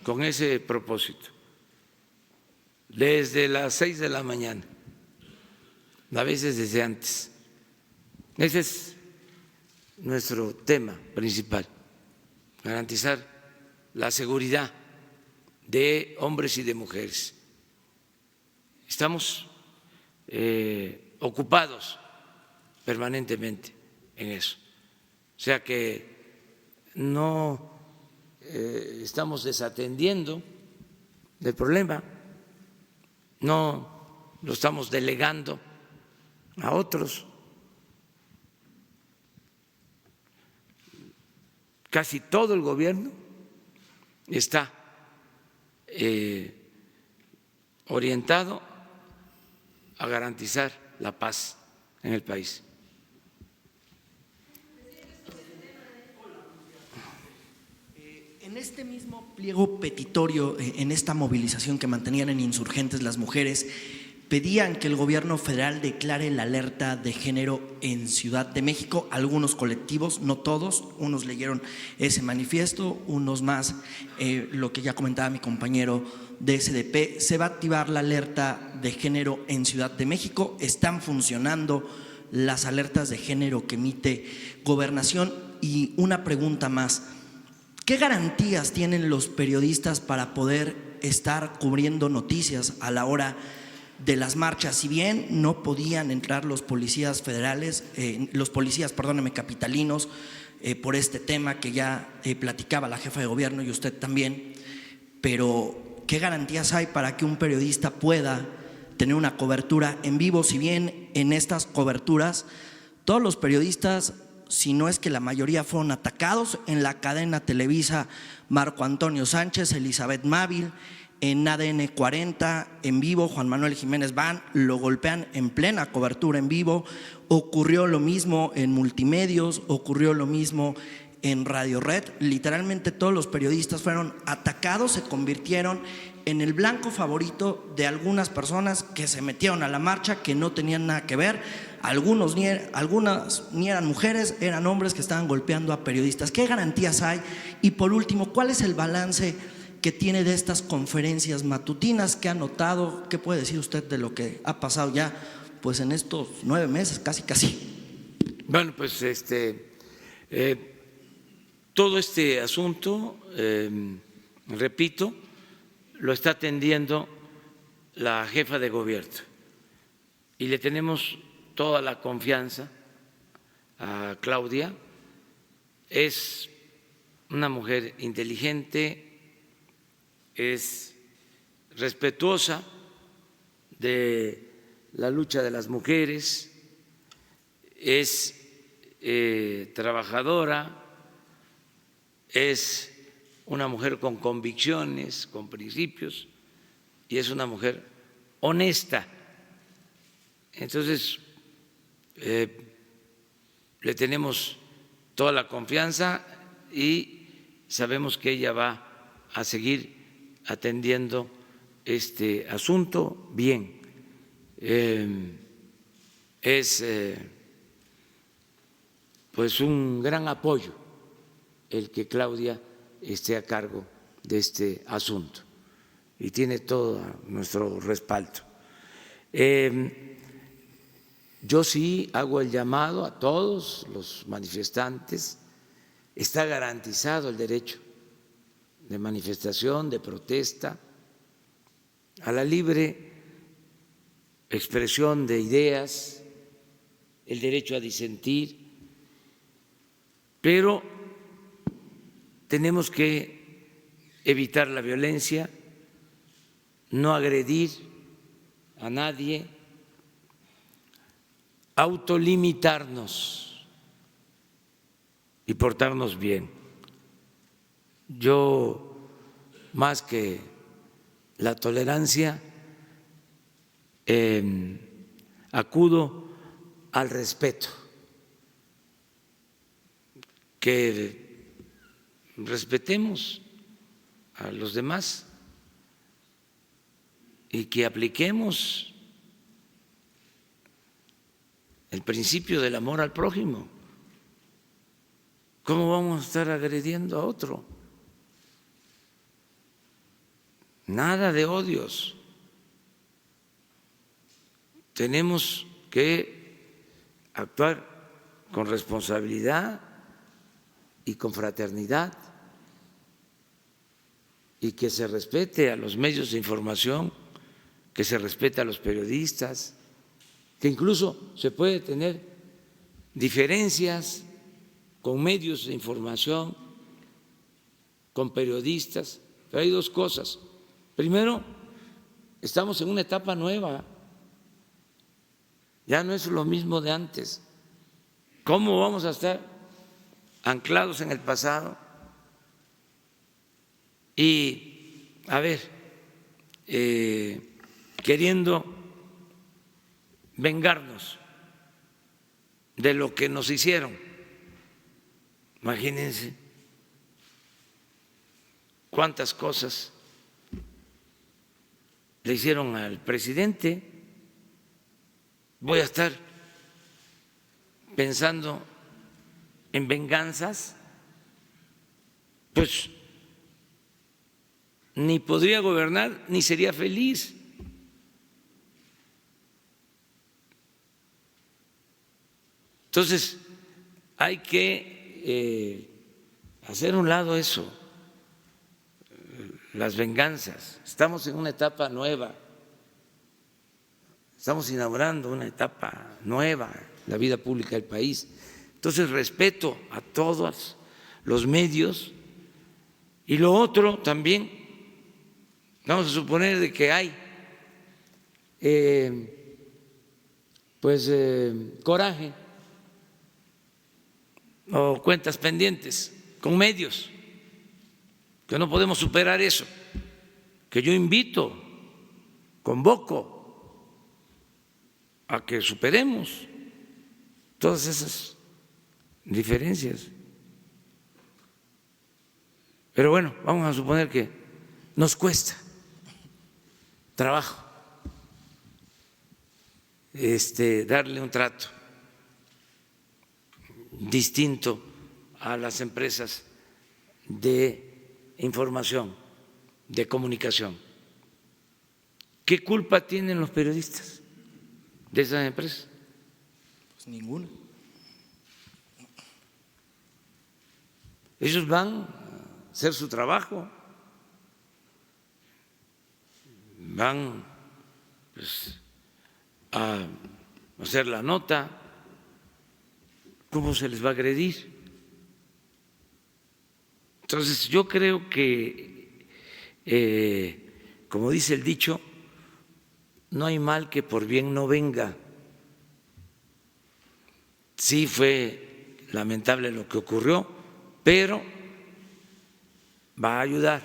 con ese propósito, desde las 6 de la mañana, a veces desde antes. Ese es nuestro tema principal, garantizar la seguridad de hombres y de mujeres. Estamos ocupados permanentemente en eso. O sea que no estamos desatendiendo el problema, no lo estamos delegando a otros. Casi todo el gobierno está orientado a garantizar la paz en el país. En este mismo pliego petitorio, en esta movilización que mantenían en Insurgentes las mujeres, pedían que el gobierno federal declare la alerta de género en Ciudad de México. Algunos colectivos, no todos, unos leyeron ese manifiesto, unos más, lo que ya comentaba mi compañero de SDP, se va a activar la alerta de género en Ciudad de México, están funcionando las alertas de género que emite Gobernación. Y una pregunta más, ¿qué garantías tienen los periodistas para poder estar cubriendo noticias a la hora de las marchas? Si bien no podían entrar los policías federales, capitalinos, por este tema que ya platicaba la jefa de gobierno y usted también, pero ¿qué garantías hay para que un periodista pueda tener una cobertura en vivo? Si bien en estas coberturas todos los periodistas, si no es que la mayoría, fueron atacados en la cadena Televisa, Marco Antonio Sánchez, Elizabeth Mávil, en ADN 40 en vivo, Juan Manuel Jiménez Van, lo golpean en plena cobertura en vivo. Ocurrió lo mismo en Multimedios, ocurrió lo mismo en Radio Red. Literalmente todos los periodistas fueron atacados, se convirtieron en el blanco favorito de algunas personas que se metieron a la marcha, que no tenían nada que ver. Algunas ni eran mujeres, eran hombres que estaban golpeando a periodistas. ¿Qué garantías hay? Y por último, ¿cuál es el balance que tiene de estas conferencias matutinas? ¿Qué ha notado? ¿Qué puede decir usted de lo que ha pasado ya pues en estos 9 meses, casi? Bueno, pues todo este asunto, repito, lo está atendiendo la jefa de gobierno y le tenemos toda la confianza a Claudia. Es una mujer inteligente, es respetuosa de la lucha de las mujeres, es trabajadora, es una mujer con convicciones, con principios, y es una mujer honesta. Entonces, le tenemos toda la confianza y sabemos que ella va a seguir atendiendo este asunto bien. Es pues un gran apoyo el que Claudia esté a cargo de este asunto. y tiene todo nuestro respaldo. Yo sí hago el llamado a todos los manifestantes. Está garantizado el derecho de manifestación, de protesta, a la libre expresión de ideas, el derecho a disentir, pero tenemos que evitar la violencia, no agredir a nadie, autolimitarnos y portarnos bien. Yo, más que la tolerancia, acudo al respeto, que respetemos a los demás y que apliquemos el principio del amor al prójimo. ¿Cómo vamos a estar agrediendo a otro? Nada de odios. Tenemos que actuar con responsabilidad y con fraternidad, y que se respete a los medios de información, que se respete a los periodistas, que incluso se puede tener diferencias con medios de información, con periodistas, pero hay dos cosas. Primero, estamos en una etapa nueva, ya no es lo mismo de antes. ¿Cómo vamos a estar anclados en el pasado? Y, a ver, queriendo vengarnos de lo que nos hicieron. Imagínense cuántas cosas le hicieron al presidente. Voy a estar pensando en venganzas, pues ni podría gobernar ni sería feliz. Entonces, hay que hacer a un lado eso, las venganzas. Estamos en una etapa nueva, estamos inaugurando una etapa nueva en la vida pública del país. Entonces, respeto a todos los medios. Y lo otro también, vamos a suponer de que hay coraje o cuentas pendientes con medios, que no podemos superar eso, que yo invito, convoco a que superemos todas esas diferencias. Pero bueno, vamos a suponer que nos cuesta trabajo darle un trato distinto a las empresas de información, de comunicación. ¿Qué culpa tienen los periodistas de esas empresas? Pues ninguna. Ellos van a hacer su trabajo, van a hacer la nota. ¿Cómo se les va a agredir? Entonces, yo creo que, como dice el dicho, no hay mal que por bien no venga. Sí fue lamentable lo que ocurrió, pero va a ayudar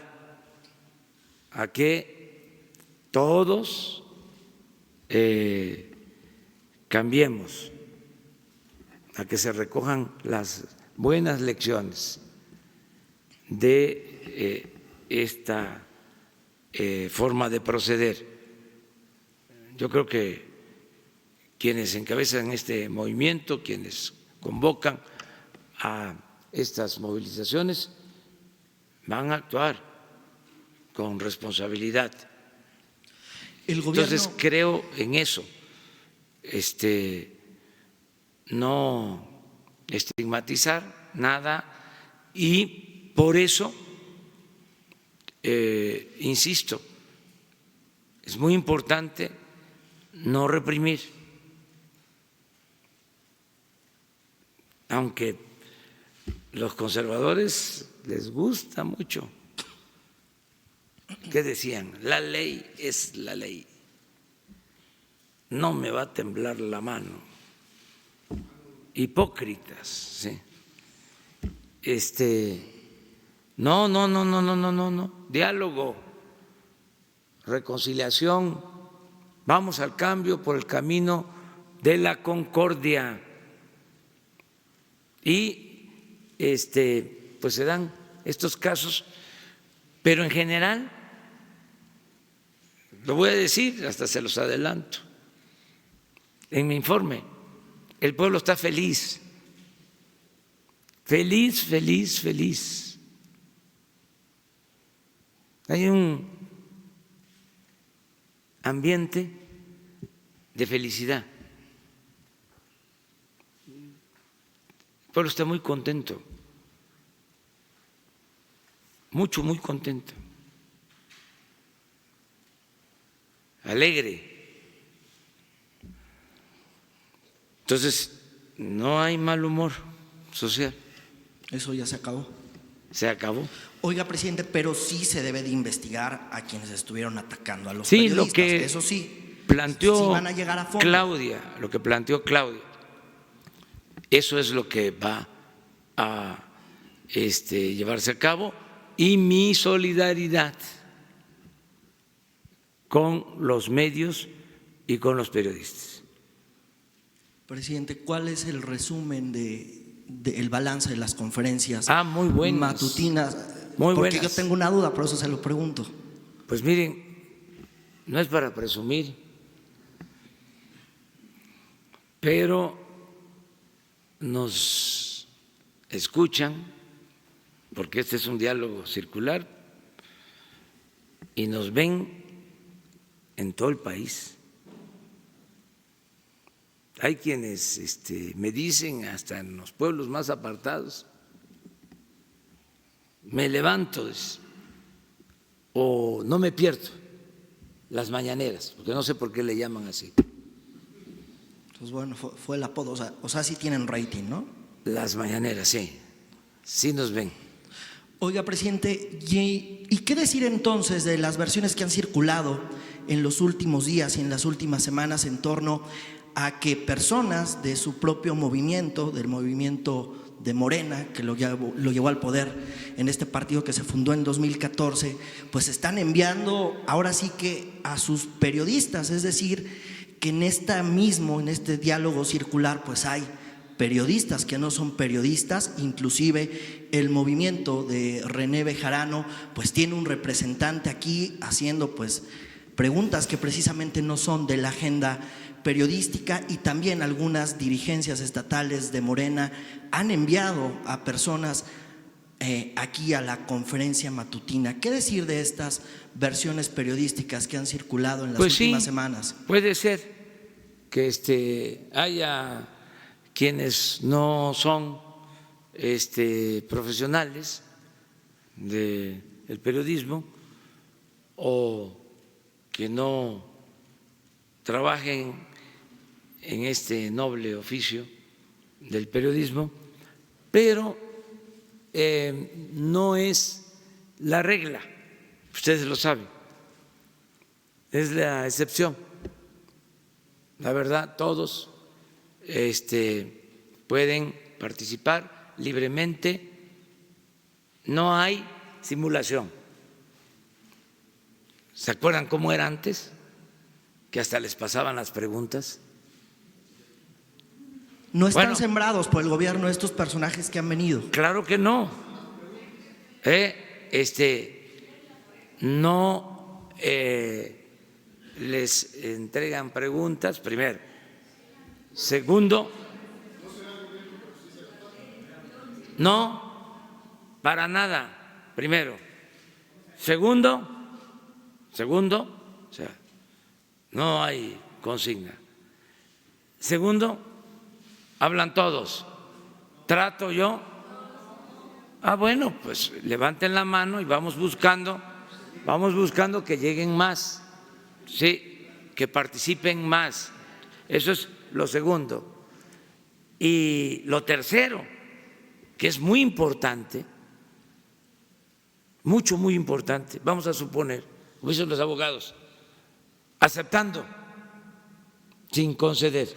a que todos cambiemos, a que se recojan las buenas lecciones de esta forma de proceder. Yo creo que quienes encabezan este movimiento, quienes convocan a estas movilizaciones, van a actuar con responsabilidad. El gobierno, Entonces creo en eso, no estigmatizar nada y por eso, insisto, es muy importante no reprimir, aunque los conservadores les gusta mucho. ¿Qué decían? La ley es la ley. No me va a temblar la mano. Hipócritas, ¿sí? No. Diálogo, reconciliación. Vamos al cambio por el camino de la concordia. Y pues se dan estos casos, pero en general, lo voy a decir, hasta se los adelanto, en mi informe, el pueblo está feliz, feliz. Hay un ambiente de felicidad. El pueblo está muy contento, muy contento, alegre. Entonces, no hay mal humor social. eso ya se acabó. Se acabó. Oiga, presidente, pero sí se debe de investigar a quienes estuvieron atacando a los Sí, periodistas. lo que eso sí, planteó sí van a llegar a fondo. Claudia, eso es lo que va a llevarse a cabo, y mi solidaridad con los medios y con los periodistas. Presidente, ¿cuál es el resumen del balance de las conferencias Muy buenas, matutinas? muy Porque buenas. yo tengo una duda, por eso se lo pregunto. Pues miren, no es para presumir, pero nos escuchan, porque este es un diálogo circular, y nos ven en todo el país. Hay quienes me dicen, hasta en los pueblos más apartados, me levanto o no me pierdo las mañaneras, porque no sé por qué le llaman así. Pues bueno, fue el apodo, o sea, sí tienen rating, ¿no? Las mañaneras, sí nos ven. Oiga, presidente, ¿y qué decir entonces de las versiones que han circulado en los últimos días y en las últimas semanas en torno a que personas de su propio movimiento, del movimiento de Morena, que lo llevó al poder en este partido que se fundó en 2014, pues están enviando ahora sí que a sus periodistas? Es decir, que en este diálogo circular pues hay periodistas que no son periodistas, inclusive el movimiento de René Bejarano pues tiene un representante aquí haciendo pues preguntas que precisamente no son de la agenda periodística, y también algunas dirigencias estatales de Morena han enviado a personas aquí a la conferencia matutina. ¿Qué decir de estas versiones periodísticas que han circulado en las últimas semanas? Puede ser que haya quienes no son profesionales del periodismo o que no trabajen en este noble oficio del periodismo, pero no es la regla, ustedes lo saben, es la excepción. La verdad, todos pueden participar libremente, no hay simulación. ¿Se acuerdan cómo era antes? Que hasta les pasaban las preguntas. ¿No están sembrados por el gobierno estos personajes que han venido? Claro que no. No les entregan preguntas, primero. Segundo, no, para nada, primero. Segundo, Segundo, o sea, no hay consigna. Segundo, hablan todos. ¿Trato yo? Bueno, pues levanten la mano y vamos buscando que lleguen más, sí, que participen más. Eso es lo segundo. Y lo tercero, que es muy importante, muy importante, vamos a suponer, como dicen los abogados, aceptando, sin conceder,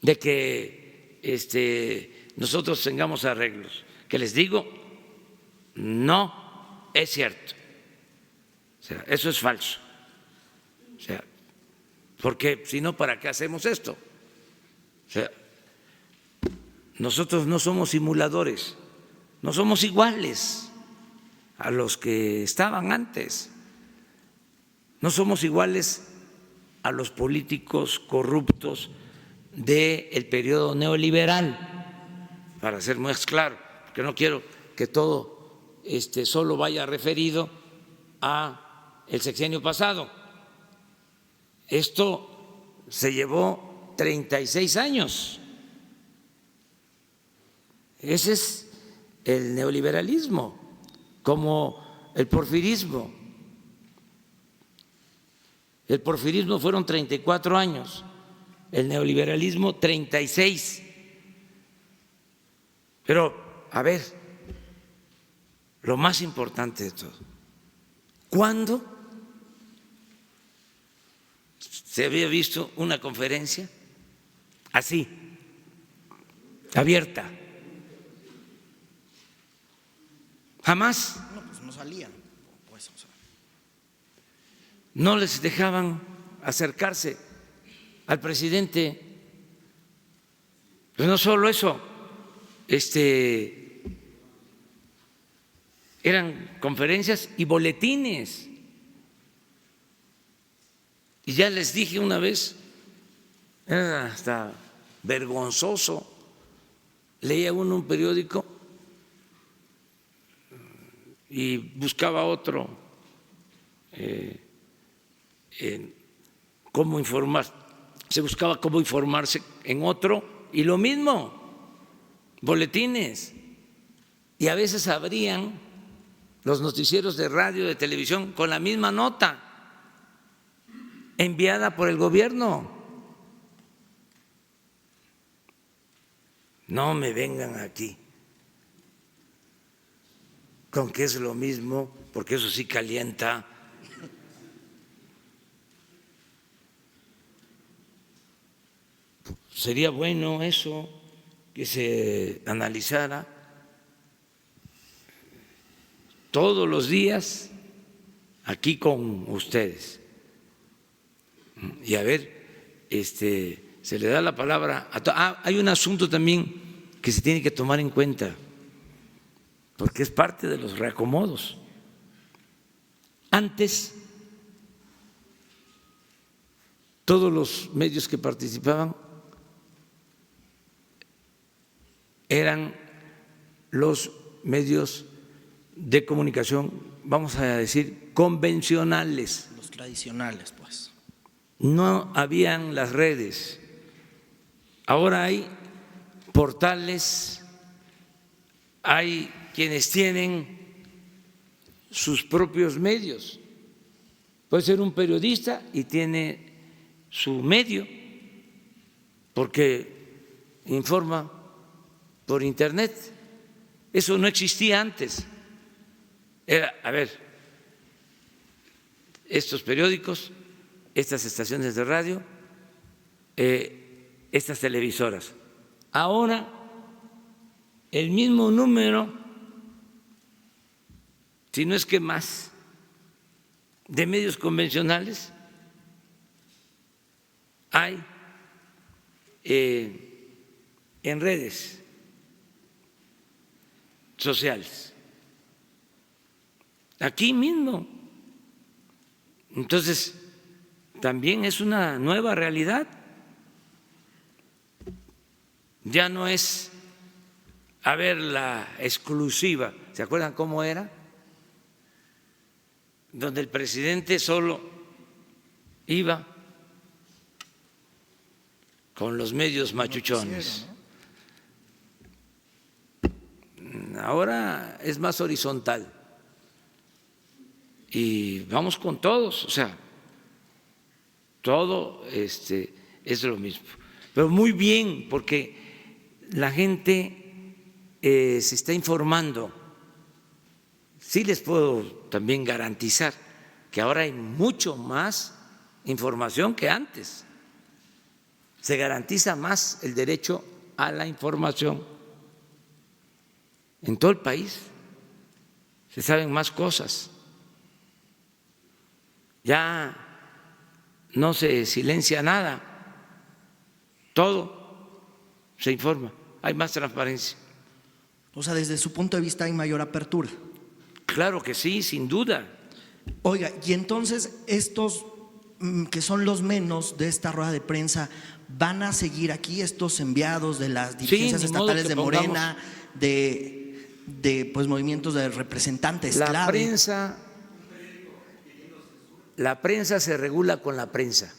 de que nosotros tengamos arreglos, que les digo, no es cierto. O sea, eso es falso. O sea, porque si no, ¿para qué hacemos esto? O sea, nosotros no somos simuladores, no somos iguales a los que estaban antes, no somos iguales a los políticos corruptos del periodo neoliberal, para ser más claro, porque no quiero que todo solo vaya referido a el sexenio pasado. Esto se llevó 36 años. Ese es el neoliberalismo, como el porfirismo. El porfirismo fueron 34 años, el neoliberalismo 36. Pero, a ver, lo más importante de todo, ¿cuándo se había visto una conferencia así, abierta? Jamás. No, pues no salían. Pues, no les dejaban acercarse al presidente. Pero no solo eso, eran conferencias y boletines. Y ya les dije una vez, era hasta vergonzoso, leía uno un periódico y buscaba otro cómo informar, se buscaba cómo informarse en otro y lo mismo, boletines, y a veces abrían los noticieros de radio, de televisión con la misma nota enviada por el gobierno. No me vengan aquí con que es lo mismo, porque eso sí calienta. Sería bueno eso, que se analizara todos los días aquí con ustedes. Y a ver, se le da la palabra a hay un asunto también que se tiene que tomar en cuenta, porque es parte de los reacomodos. Antes, todos los medios que participaban eran los medios de comunicación, vamos a decir, convencionales. los tradicionales, pues. No habían las redes. Ahora hay portales, hay quienes tienen sus propios medios. Puede ser un periodista y tiene su medio porque informa por internet. Eso no existía antes. Era, a ver, estos periódicos, estas estaciones de radio, estas televisoras. Ahora el mismo número, si no es que más, de medios convencionales hay en redes sociales, aquí mismo. Entonces, también es una nueva realidad. Ya no es a ver la exclusiva. ¿Se acuerdan cómo era? donde el presidente solo iba con los medios machuchones. Ahora es más horizontal y vamos con todos, o sea, todo es lo mismo. Pero muy bien, porque la gente se está informando. Sí les puedo también garantizar que ahora hay mucho más información que antes. Se garantiza más el derecho a la información en todo el país. Se saben más cosas. Ya no se silencia nada, todo se informa, hay más transparencia. O sea, desde su punto de vista hay mayor apertura. Claro que sí, sin duda. Oiga, y entonces estos que son los menos de esta rueda de prensa, ¿van a seguir aquí estos enviados de las dirigencias estatales de Morena, de pues movimientos de representantes clave? La prensa se regula con la prensa.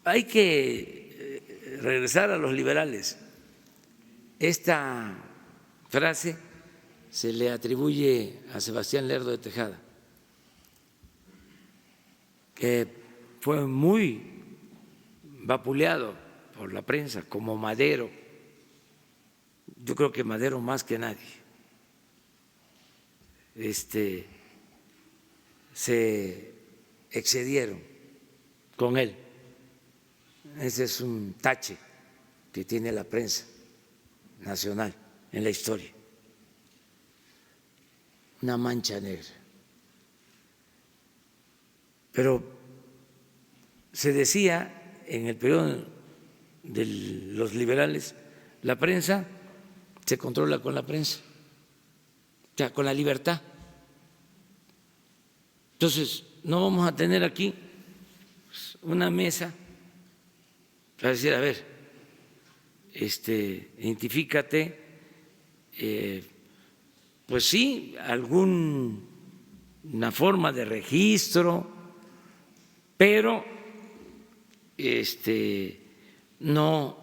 Hay que regresar a los liberales. Esta frase se le atribuye a Sebastián Lerdo de Tejada, que fue muy vapuleado por la prensa, como Madero. Yo creo que Madero más que nadie. Se excedieron con él. Ese es un tache que tiene la prensa nacional en la historia, una mancha negra. Pero se decía en el periodo de los liberales, la prensa se controla con la prensa, o sea, con la libertad. Entonces, no vamos a tener aquí una mesa para decir, a ver, identifícate, pues sí, alguna forma de registro, pero no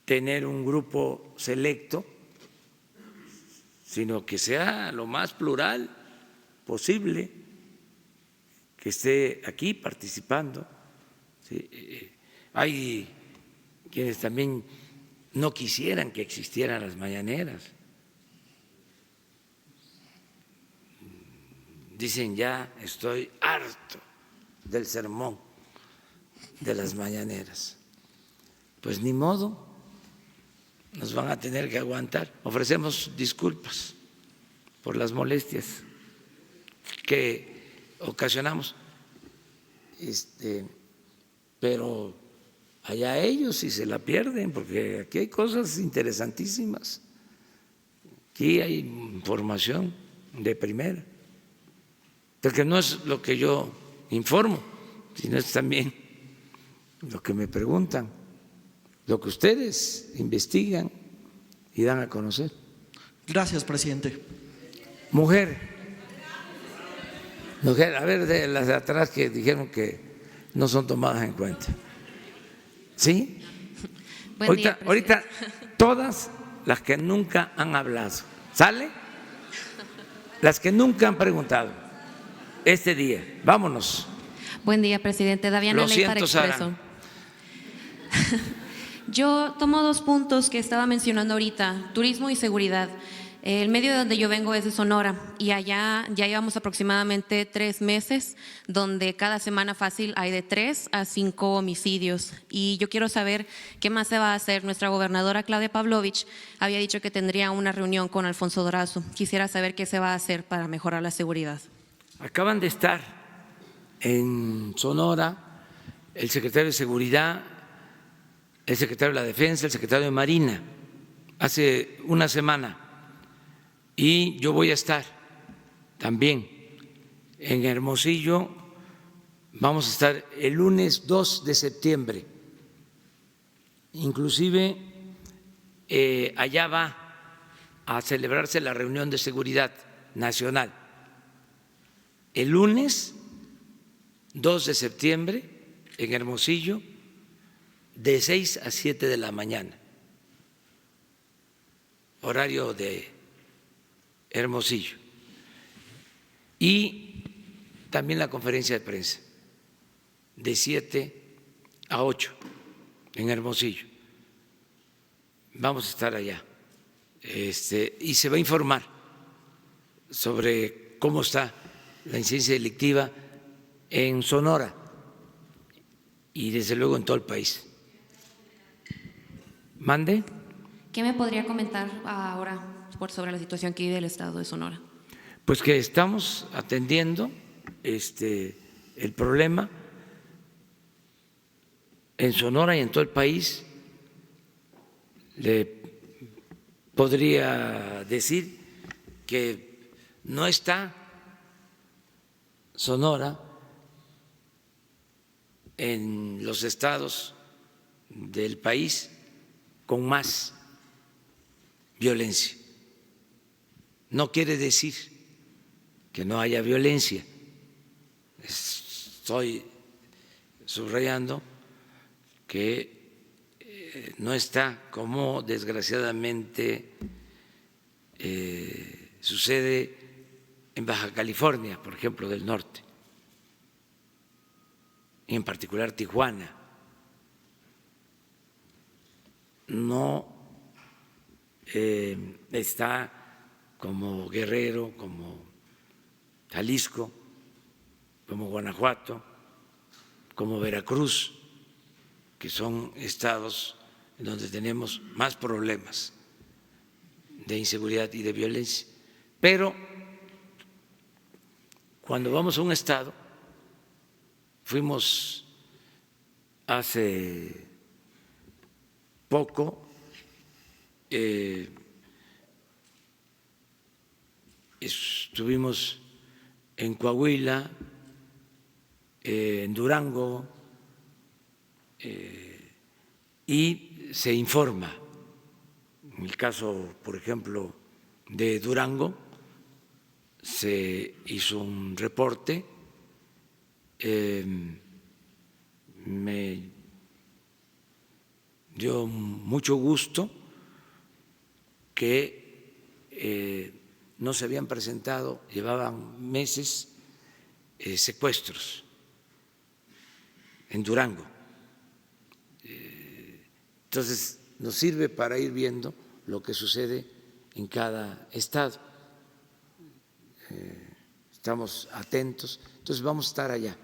tener un grupo selecto, sino que sea lo más plural posible, que esté aquí participando. ¿Sí? Hay quienes también no quisieran que existieran las mañaneras. Dicen, ya estoy harto del sermón de las mañaneras. Pues ni modo, nos van a tener que aguantar. Ofrecemos disculpas por las molestias que ocasionamos, pero allá ellos si se la pierden, porque aquí hay cosas interesantísimas, aquí hay información de primera, porque no es lo que yo informo, sino es también lo que me preguntan, lo que ustedes investigan y dan a conocer. Gracias, presidente. Mujer, a ver, de las de atrás que dijeron que no son tomadas en cuenta. ¿Sí? Ahorita todas las que nunca han hablado, ¿sale? Las que nunca han preguntado este día. Vámonos. Buen día, presidente. Daviana Ley para Expreso. Yo tomo dos puntos que estaba mencionando ahorita, turismo y seguridad. El medio de donde yo vengo es de Sonora y allá ya llevamos aproximadamente 3 meses donde cada semana fácil hay de 3 a 5 homicidios. Y yo quiero saber qué más se va a hacer. Nuestra gobernadora Claudia Pavlovich había dicho que tendría una reunión con Alfonso Durazo. Quisiera saber qué se va a hacer para mejorar la seguridad. Acaban de estar en Sonora el secretario de Seguridad, el secretario de la Defensa, el secretario de Marina, hace una semana. Y yo voy a estar también en Hermosillo, vamos a estar el lunes 2 de septiembre. Inclusive allá va a celebrarse la reunión de seguridad nacional el lunes 2 de septiembre en Hermosillo, de 6 a 7 de la mañana, horario de Hermosillo. Y también la conferencia de prensa, de 7 a 8 en Hermosillo. Vamos a estar allá. Y se va a informar sobre cómo está la incidencia delictiva en Sonora y desde luego en todo el país. ¿Mande? ¿Qué me podría comentar ahora sobre la situación que vive el estado de Sonora? Pues que estamos atendiendo el problema en Sonora y en todo el país. Le podría decir que no está Sonora en los estados del país con más violencia. No quiere decir que no haya violencia. Estoy subrayando que no está como desgraciadamente sucede en Baja California, por ejemplo, del norte, y en particular Tijuana. No está como Guerrero, como Jalisco, como Guanajuato, como Veracruz, que son estados en donde tenemos más problemas de inseguridad y de violencia. Pero cuando vamos a un estado, fuimos hace poco, estuvimos en Coahuila, en Durango, y se informa. En el caso, por ejemplo, de Durango, se hizo un reporte, me dio mucho gusto que no se habían presentado, llevaban meses, secuestros en Durango. Entonces, nos sirve para ir viendo lo que sucede en cada estado. Estamos atentos, entonces vamos a estar allá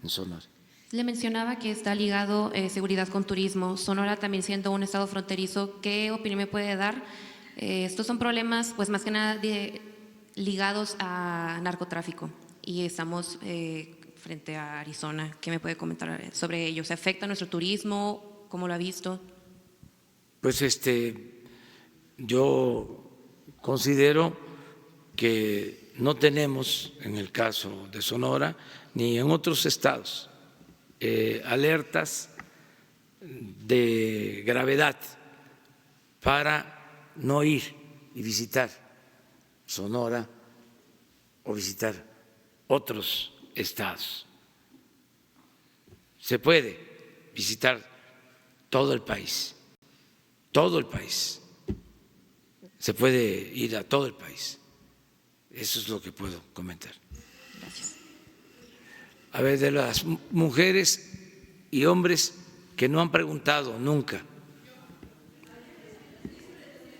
en Sonora. Le mencionaba que está ligado seguridad con turismo. Sonora también siendo un estado fronterizo, ¿qué opinión me puede dar? Estos son problemas, pues más que nada ligados a narcotráfico y estamos frente a Arizona. ¿Qué me puede comentar sobre ello? ¿Se afecta nuestro turismo? ¿Cómo lo ha visto? Pues yo considero que no tenemos, en el caso de Sonora, ni en otros estados, alertas de gravedad para no ir y visitar Sonora o visitar otros estados. Se puede visitar todo el país, se puede ir a todo el país. Eso es lo que puedo comentar. Gracias. A ver, de las mujeres y hombres que no han preguntado nunca.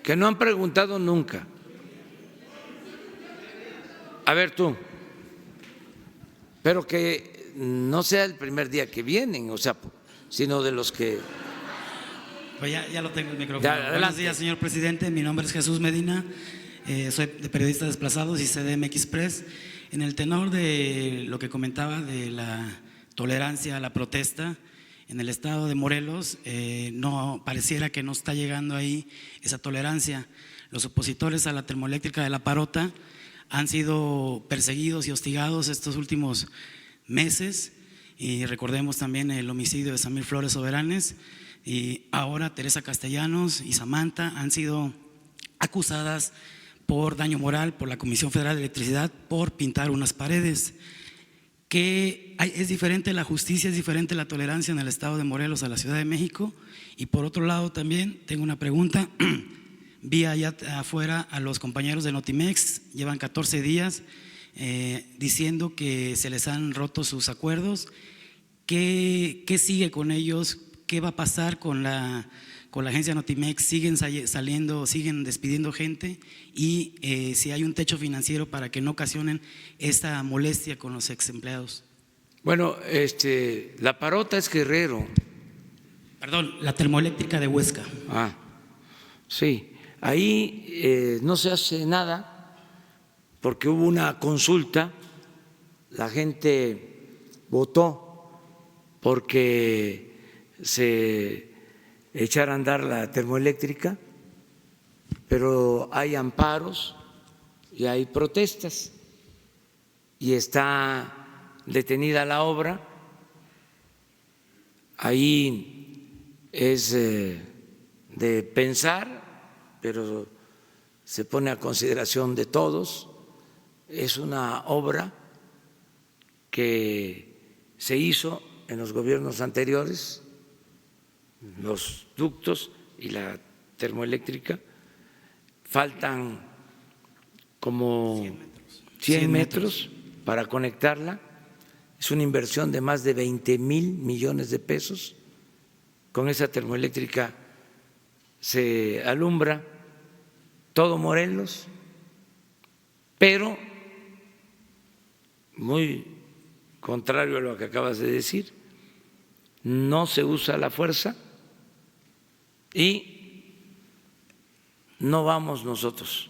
Que no han preguntado nunca. A ver tú. Pero que no sea el primer día que vienen, o sea, sino de los que… Pues ya lo tengo el micrófono. Ya, buenos días, señor presidente. Mi nombre es Jesús Medina. Soy de Periodistas Desplazados y CDMX Express. En el tenor de lo que comentaba de la tolerancia a la protesta en el estado de Morelos, no pareciera que no está llegando ahí esa tolerancia. Los opositores a la termoeléctrica de La Parota han sido perseguidos y hostigados estos últimos meses, y recordemos también el homicidio de Samir Flores Soberanes, y ahora Teresa Castellanos y Samantha han sido acusadas por daño moral por la Comisión Federal de Electricidad por pintar unas paredes. Es diferente la justicia, es diferente la tolerancia en el estado de Morelos a la Ciudad de México. Y por otro lado también tengo una pregunta. Vi allá afuera a los compañeros de Notimex, llevan 14 días diciendo que se les han roto sus acuerdos. ¿Qué sigue con ellos? ¿Qué va a pasar con la agencia Notimex? ¿Siguen saliendo, siguen despidiendo gente? Y si hay un techo financiero para que no ocasionen esta molestia con los ex empleados. Bueno, la Parota es Guerrero. Perdón, la termoeléctrica de Huesca. Sí, ahí no se hace nada porque hubo una consulta, la gente votó porque se echara a andar la termoeléctrica, pero hay amparos y hay protestas y está detenida la obra. Ahí es de pensar, pero se pone a consideración de todos. Es una obra que se hizo en los gobiernos anteriores, los ductos y la termoeléctrica. Faltan como 100 metros para conectarla. Es una inversión de más de 20,000 millones de pesos. Con esa termoeléctrica se alumbra todo Morelos, pero muy contrario a lo que acabas de decir, no se usa la fuerza y no vamos nosotros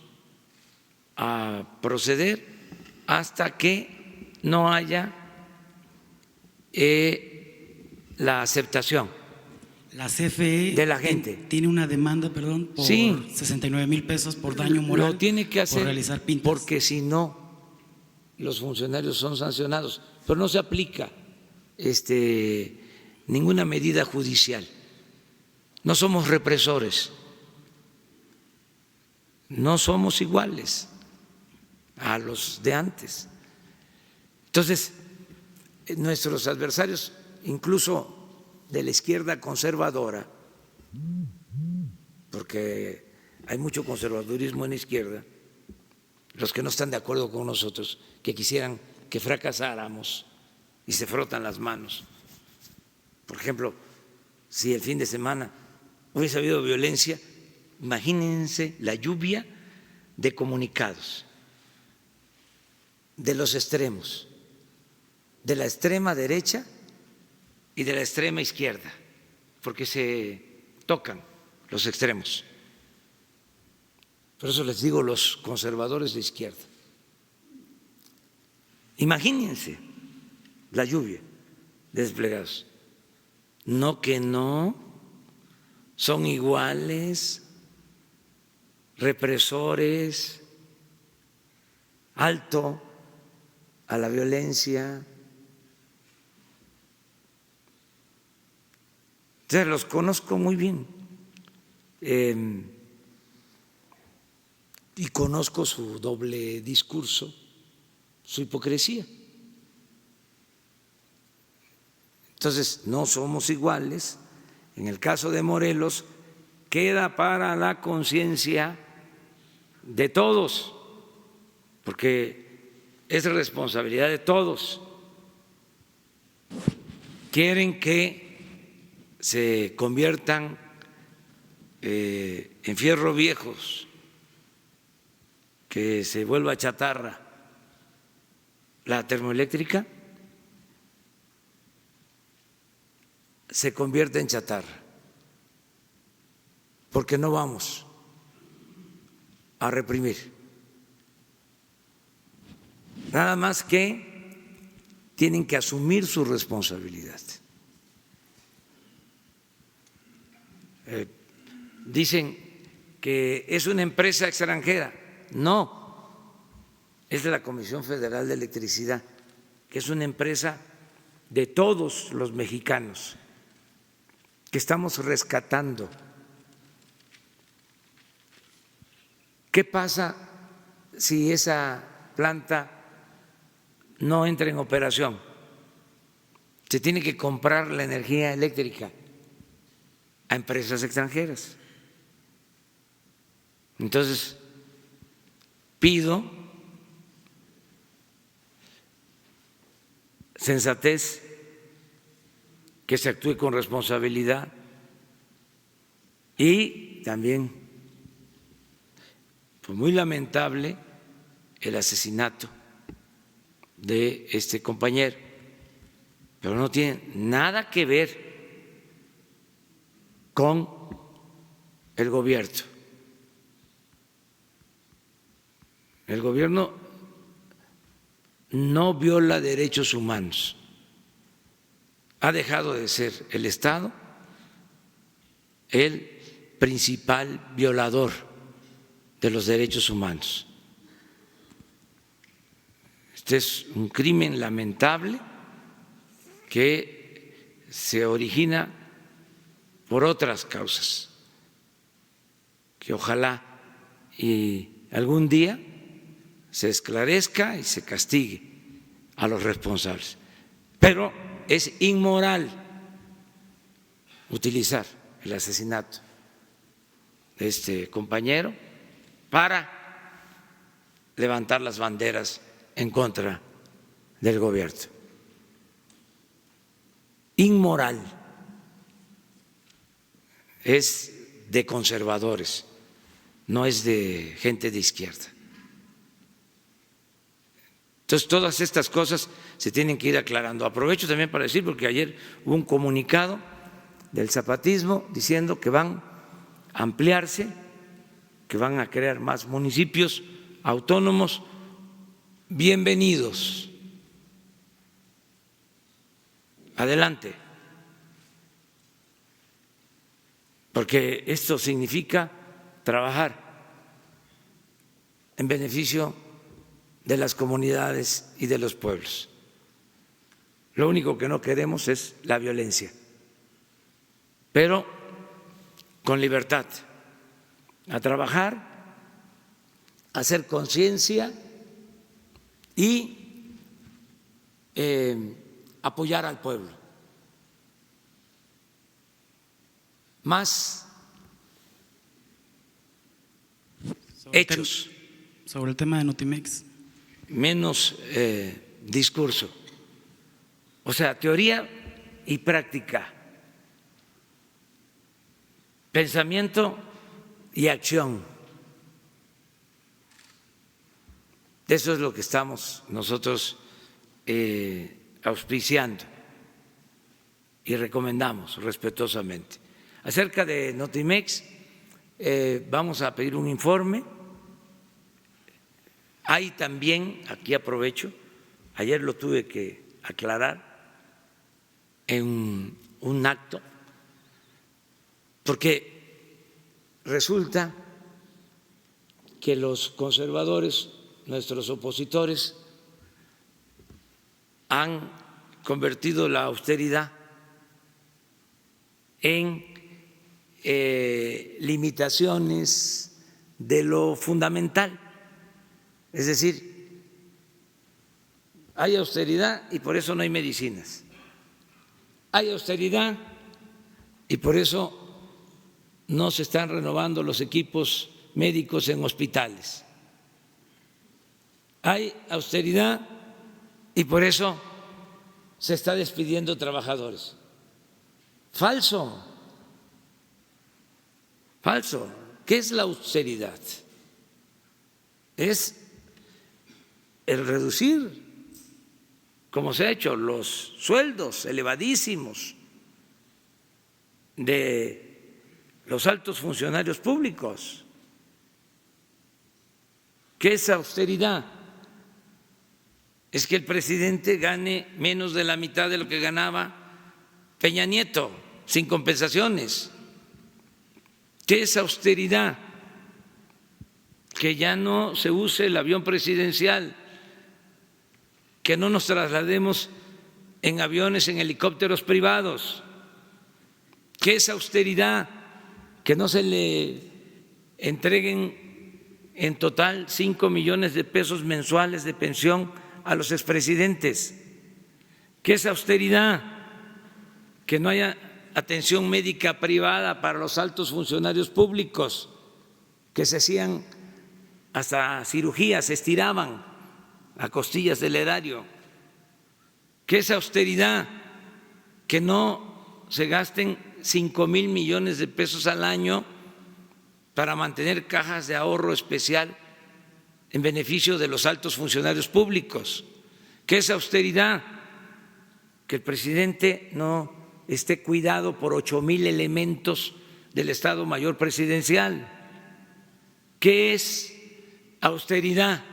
a proceder hasta que no haya la aceptación. La CFE de la gente tiene una demanda, perdón, por 69,000 pesos por daño moral. Lo tiene que hacer por realizar pintas. Porque si no, los funcionarios son sancionados, pero no se aplica ninguna medida judicial. No somos represores, no somos iguales a los de antes. Entonces, nuestros adversarios, incluso de la izquierda conservadora, porque hay mucho conservadurismo en la izquierda, los que no están de acuerdo con nosotros, que quisieran que fracasáramos y se frotan las manos. Por ejemplo, si el fin de semana hubiese habido violencia, imagínense la lluvia de comunicados de los extremos, de la extrema derecha y de la extrema izquierda, porque se tocan los extremos. Por eso les digo los conservadores de izquierda. Imagínense la lluvia de desplegados. No que no, son iguales, represores, alto a la violencia. Entonces los conozco muy bien y conozco su doble discurso, su hipocresía. Entonces no somos iguales. En el caso de Morelos queda para la conciencia de todos, porque es responsabilidad de todos. Quieren que se conviertan en fierro viejos, que se vuelva chatarra la termoeléctrica, se convierte en chatarra, porque no vamos a reprimir. Nada más que tienen que asumir su responsabilidad. Dicen que es una empresa extranjera. No, es de la Comisión Federal de Electricidad, que es una empresa de todos los mexicanos que estamos rescatando. ¿Qué pasa si esa planta no entra en operación? Se tiene que comprar la energía eléctrica a empresas extranjeras. Entonces, pido sensatez, que se actúe con responsabilidad y también, pues muy lamentable el asesinato de este compañero, pero no tiene nada que ver con el gobierno. El gobierno no viola derechos humanos, ha dejado de ser el Estado el principal violador de los derechos humanos. Este es un crimen lamentable que se origina por otras causas, que ojalá y algún día se esclarezca y se castigue a los responsables. Pero es inmoral utilizar el asesinato de este compañero para levantar las banderas en contra del gobierno. Inmoral. Es de conservadores, no es de gente de izquierda. Entonces, todas estas cosas se tienen que ir aclarando. Aprovecho también para decir, porque ayer hubo un comunicado del zapatismo diciendo que van a ampliarse, que van a crear más municipios autónomos. Bienvenidos. Adelante. Porque esto significa trabajar en beneficio de las comunidades y de los pueblos. Lo único que no queremos es la violencia, pero con libertad, a trabajar, a hacer conciencia y apoyar al pueblo. Más hechos. Sobre el tema de Notimex. Menos discurso, o sea, teoría y práctica, pensamiento y acción. Eso es lo que estamos nosotros auspiciando y recomendamos respetuosamente. Acerca de Notimex, vamos a pedir un informe. Hay también, aquí aprovecho, ayer lo tuve que aclarar en un acto, porque resulta que los conservadores, nuestros opositores, han convertido la austeridad en limitaciones de lo fundamental. Es decir, hay austeridad y por eso no hay medicinas. Hay austeridad y por eso no se están renovando los equipos médicos en hospitales. Hay austeridad y por eso se está despidiendo trabajadores. Falso, falso. ¿Qué es la austeridad? Es el reducir, como se ha hecho, los sueldos elevadísimos de los altos funcionarios públicos. ¿Qué es austeridad? Es que el presidente gane menos de la mitad de lo que ganaba Peña Nieto, sin compensaciones. ¿Qué es austeridad? Que ya no se use el avión presidencial, que no nos traslademos en aviones, en helicópteros privados. ¿Qué es austeridad? Que no se le entreguen en total 5 millones de pesos mensuales de pensión a los expresidentes. ¿Qué es austeridad? Que no haya atención médica privada para los altos funcionarios públicos, que se hacían hasta cirugías, se estiraban a costillas del erario. ¿Qué es austeridad? Que no se gasten 5,000 millones de pesos al año para mantener cajas de ahorro especial en beneficio de los altos funcionarios públicos. ¿Qué es austeridad? Que el presidente no esté cuidado por 8,000 elementos del Estado Mayor Presidencial. ¿Qué es austeridad?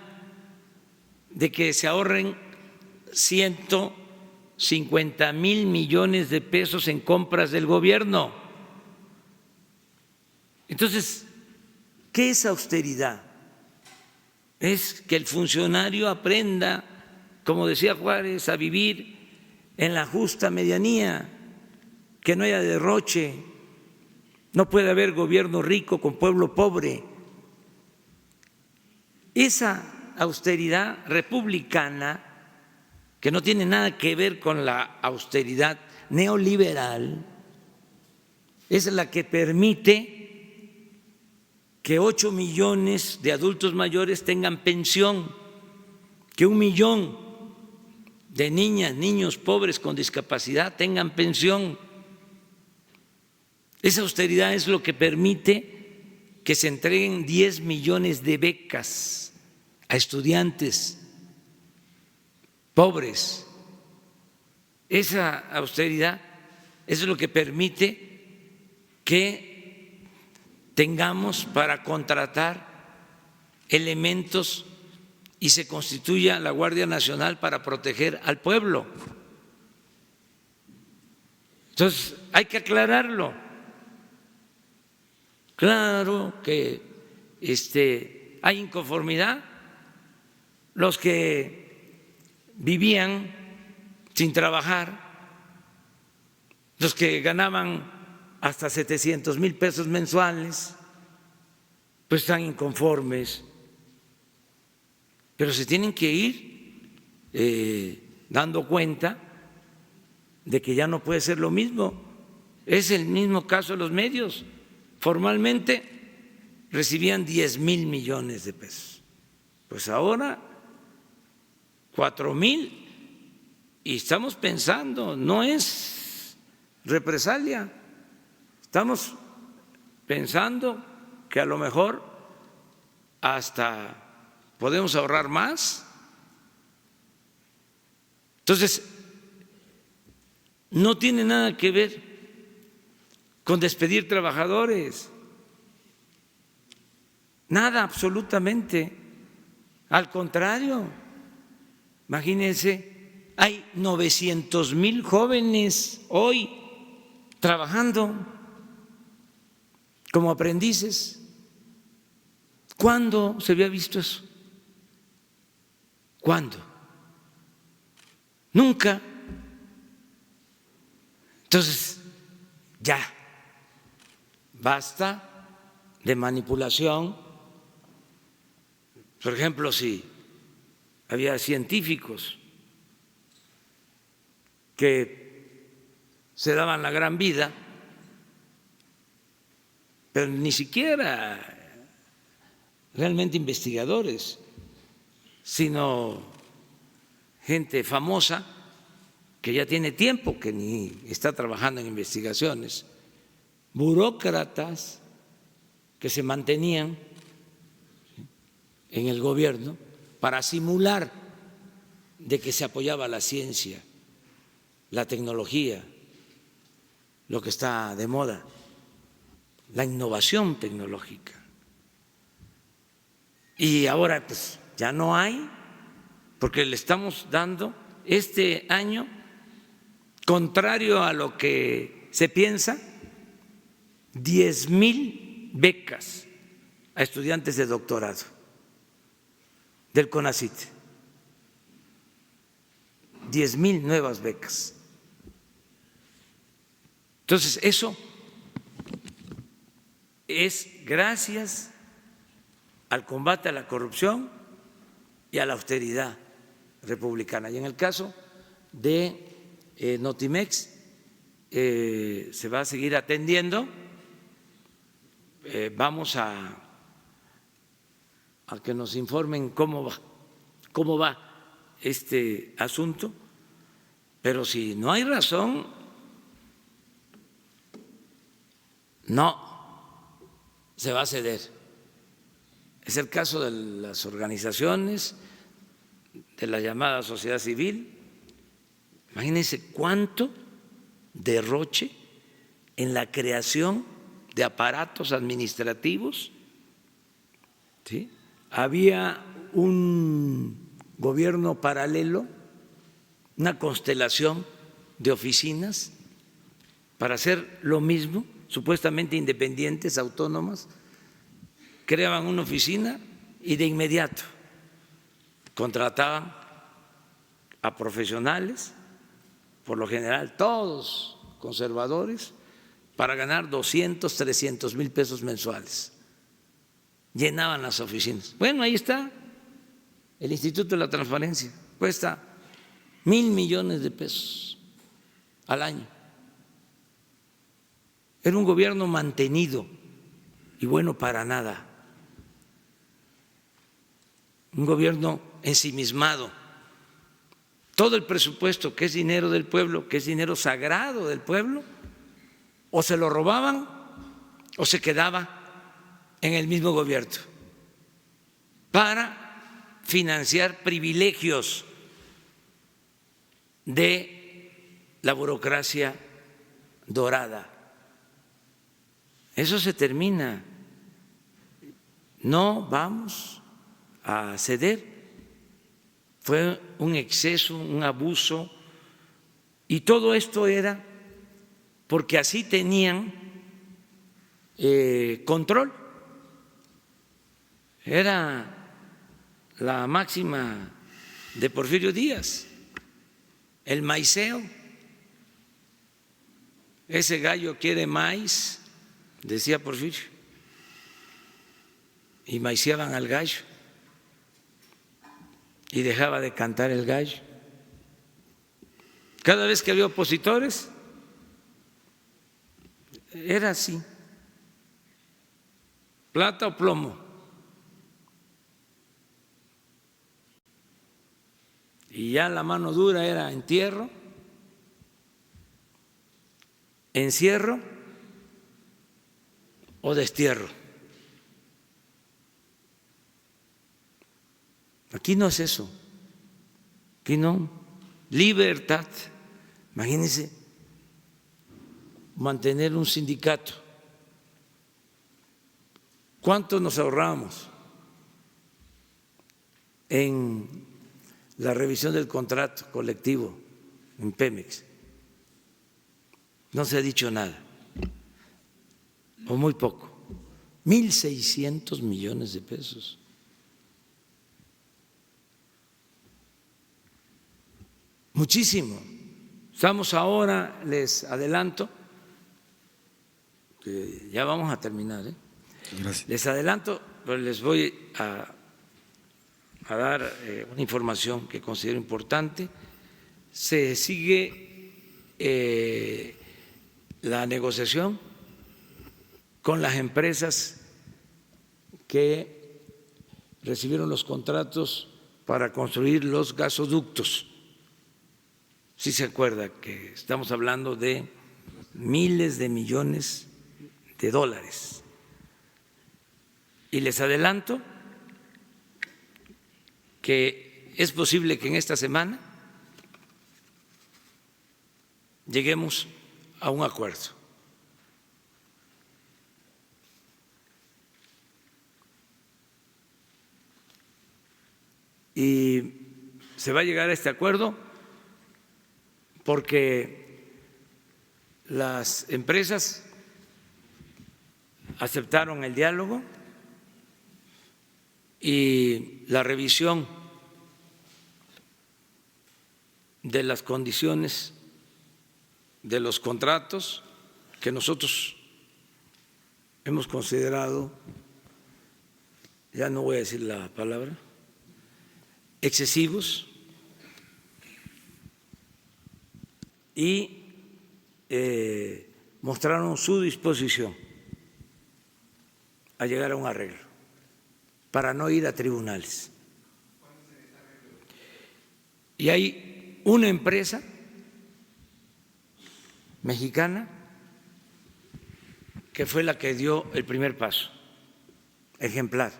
De que se ahorren 150,000 millones de pesos en compras del gobierno. Entonces, ¿qué es austeridad? Es que el funcionario aprenda, como decía Juárez, a vivir en la justa medianía, que no haya derroche, no puede haber gobierno rico con pueblo pobre. Esa austeridad republicana, que no tiene nada que ver con la austeridad neoliberal, es la que permite que 8 millones de adultos mayores tengan pensión, que 1 millón de niñas, niños pobres con discapacidad tengan pensión. Esa austeridad es lo que permite que se entreguen 10 millones de becas a estudiantes pobres. Esa austeridad es lo que permite que tengamos para contratar elementos y se constituya la Guardia Nacional para proteger al pueblo. Entonces, hay que aclararlo. Claro que hay inconformidad. Los que vivían sin trabajar, los que ganaban hasta 700,000 pesos mensuales, pues están inconformes, pero se tienen que ir dando cuenta de que ya no puede ser lo mismo. Es el mismo caso de los medios. Formalmente recibían 10,000 millones de pesos, pues ahora 4,000, y estamos pensando, no es represalia, estamos pensando que a lo mejor hasta podemos ahorrar más. Entonces, no tiene nada que ver con despedir trabajadores, nada, absolutamente. Al contrario, imagínense, hay 900,000 jóvenes hoy trabajando como aprendices. ¿Cuándo se había visto eso? ¿Cuándo? Nunca. Entonces, ya, basta de manipulación. Por ejemplo, si había científicos que se daban la gran vida, pero ni siquiera realmente investigadores, sino gente famosa que ya tiene tiempo que ni está trabajando en investigaciones, burócratas que se mantenían en el gobierno para simular de que se apoyaba la ciencia, la tecnología, lo que está de moda, la innovación tecnológica. Y ahora pues ya no hay, porque le estamos dando este año, contrario a lo que se piensa, 10,000 becas a estudiantes de doctorado del CONACYT, 10,000 nuevas becas. Entonces, eso es gracias al combate a la corrupción y a la austeridad republicana. Y en el caso de Notimex se va a seguir atendiendo. Vamos a que nos informen cómo va este asunto, pero si no hay razón, no se va a ceder. Es el caso de las organizaciones, de la llamada sociedad civil. Imagínense cuánto derroche en la creación de aparatos administrativos, ¿sí? Había un gobierno paralelo, una constelación de oficinas para hacer lo mismo, supuestamente independientes, autónomas. Creaban una oficina y de inmediato contrataban a profesionales, por lo general todos conservadores, para ganar 200, 300 mil pesos mensuales. Llenaban las oficinas. Bueno, ahí está el Instituto de la Transparencia, cuesta 1,000 millones de pesos al año. Era un gobierno mantenido y bueno para nada, un gobierno ensimismado. Todo el presupuesto, que es dinero del pueblo, que es dinero sagrado del pueblo, o se lo robaban o se quedaba en el mismo gobierno para financiar privilegios de la burocracia dorada. Eso se termina. No vamos a ceder. Fue un exceso, un abuso, y todo esto era porque así tenían control. Era la máxima de Porfirio Díaz, el maiceo. Ese gallo quiere maíz, decía Porfirio, y maiceaban al gallo y dejaba de cantar el gallo. Cada vez que había opositores era así, plata o plomo. Y ya la mano dura era entierro, encierro o destierro. Aquí no es eso, aquí no. Libertad. Imagínense mantener un sindicato. ¿Cuánto nos ahorramos en la revisión del contrato colectivo en Pemex? No se ha dicho nada, o muy poco. 1,600 millones de pesos. Muchísimo. Estamos ahora, les adelanto, que ya vamos a terminar, ¿eh? Gracias. Les adelanto, pero les voy a dar una información que considero importante. Se sigue la negociación con las empresas que recibieron los contratos para construir los gasoductos. Sí se acuerda que estamos hablando de miles de millones de dólares. Y les adelanto que es posible que en esta semana lleguemos a un acuerdo. Y se va a llegar a este acuerdo porque las empresas aceptaron el diálogo y la revisión de las condiciones de los contratos que nosotros hemos considerado ya no voy a decir la palabra, excesivos y mostraron su disposición a llegar a un arreglo para no ir a tribunales. Y hay una empresa mexicana que fue la que dio el primer paso, ejemplar.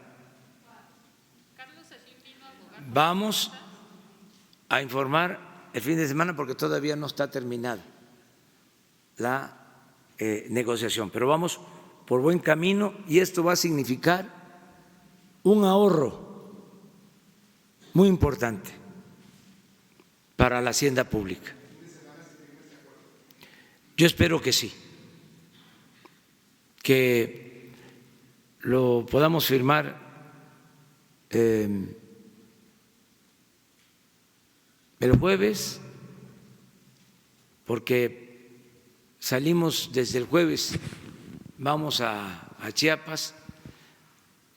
Vamos a informar el fin de semana porque todavía no está terminada la negociación, pero vamos por buen camino y esto va a significar un ahorro muy importante para la hacienda pública. Yo espero que sí, que lo podamos firmar el jueves, porque salimos desde el jueves, vamos a Chiapas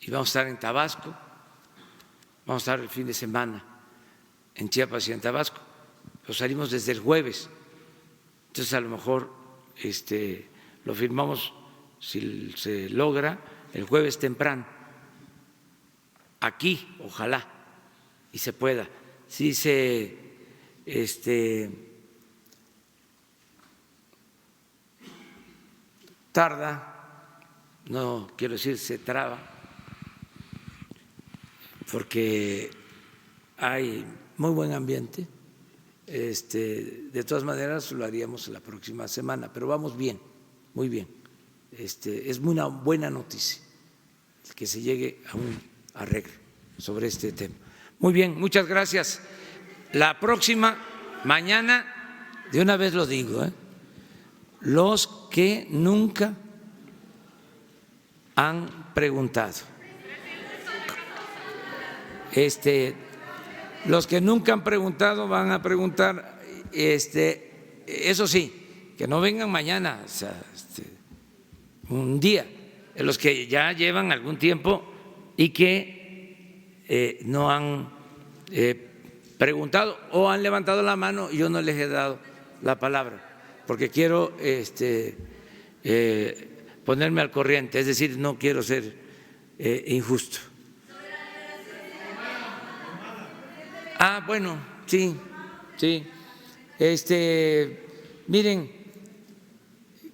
y vamos a estar en Tabasco, vamos a estar el fin de semana en Chiapas y en Tabasco, pero salimos desde el jueves, entonces a lo mejor lo firmamos, si se logra, el jueves temprano, aquí, ojalá, y se pueda. Si se tarda, no quiero decir se traba, porque hay muy buen ambiente, de todas maneras lo haríamos la próxima semana, pero vamos bien, muy bien. Es una buena noticia que se llegue a un arreglo sobre este tema. Muy bien, muchas gracias. La próxima, mañana, de una vez lo digo, los que nunca han preguntado, los que nunca han preguntado van a preguntar, eso sí, que no vengan mañana, o sea, un día, los que ya llevan algún tiempo y que no han preguntado o han levantado la mano y yo no les he dado la palabra, porque quiero ponerme al corriente, es decir, no quiero ser injusto. Ah, bueno, sí. Miren,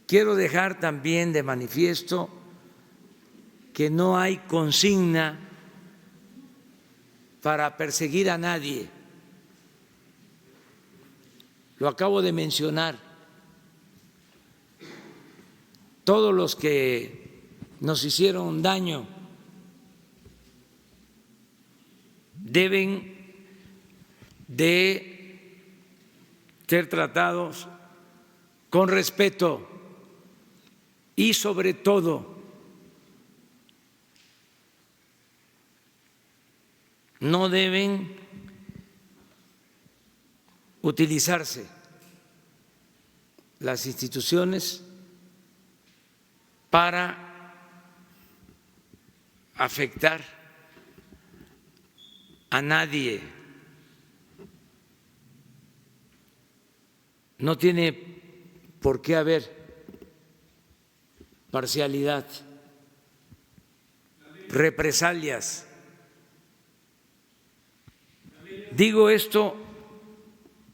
quiero dejar también de manifiesto que no hay consigna para perseguir a nadie. Lo acabo de mencionar. Todos los que nos hicieron daño deben de ser tratados con respeto y sobre todo no deben utilizarse las instituciones para afectar a nadie. No tiene por qué haber parcialidad, represalias. Digo esto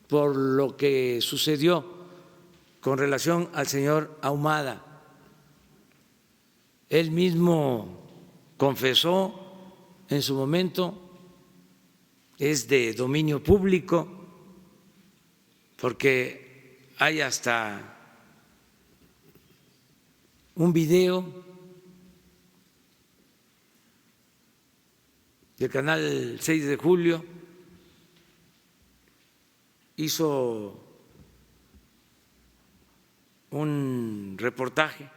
por lo que sucedió con relación al señor Ahumada. Él mismo confesó en su momento, es de dominio público, porque hay hasta un video del canal 6 de Julio, hizo un reportaje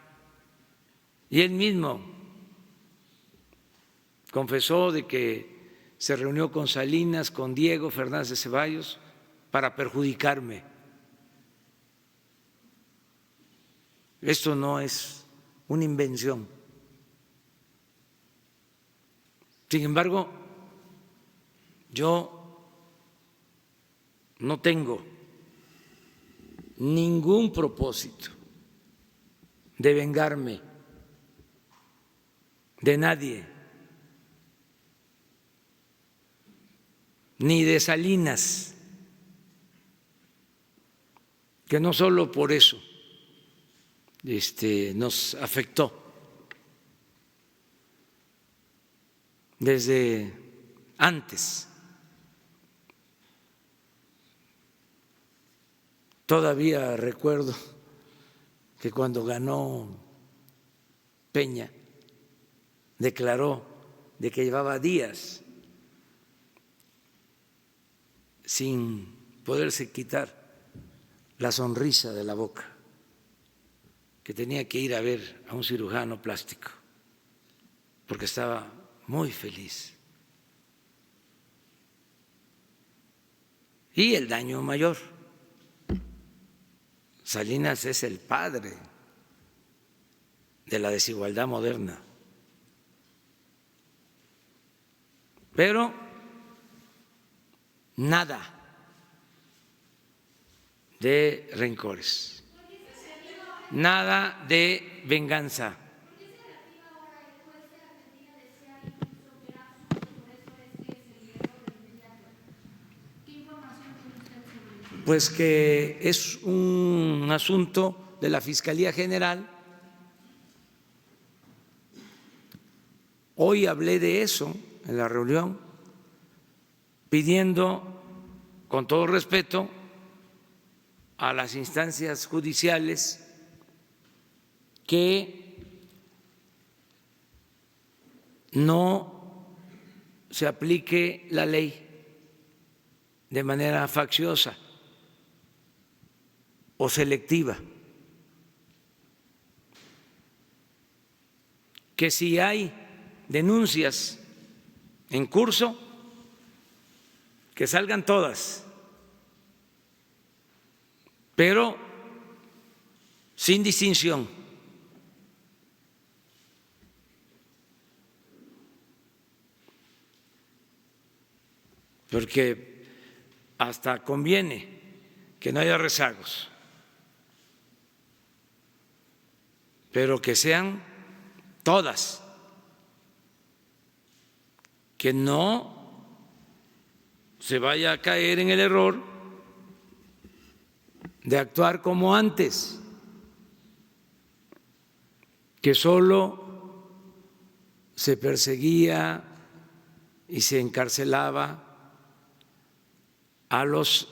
y él mismo confesó de que se reunió con Salinas, con Diego Fernández de Ceballos para perjudicarme. Esto no es una invención. Sin embargo, yo no tengo ningún propósito de vengarme de nadie, ni de Salinas, que no solo por eso nos afectó. Desde antes, todavía recuerdo que cuando ganó Peña declaró de que llevaba días sin poderse quitar la sonrisa de la boca, que tenía que ir a ver a un cirujano plástico porque estaba muy feliz. Y el daño mayor. Salinas es el padre de la desigualdad moderna. Pero nada de rencores, nada de venganza. Pues que es un asunto de la Fiscalía General. Hoy hablé de eso en la reunión, pidiendo, con todo respeto, a las instancias judiciales que no se aplique la ley de manera facciosa o selectiva, que si hay denuncias en curso, que salgan todas, pero sin distinción. Porque hasta conviene que no haya rezagos, pero que sean todas, que no se vaya a caer en el error de actuar como antes, que solo se perseguía y se encarcelaba a los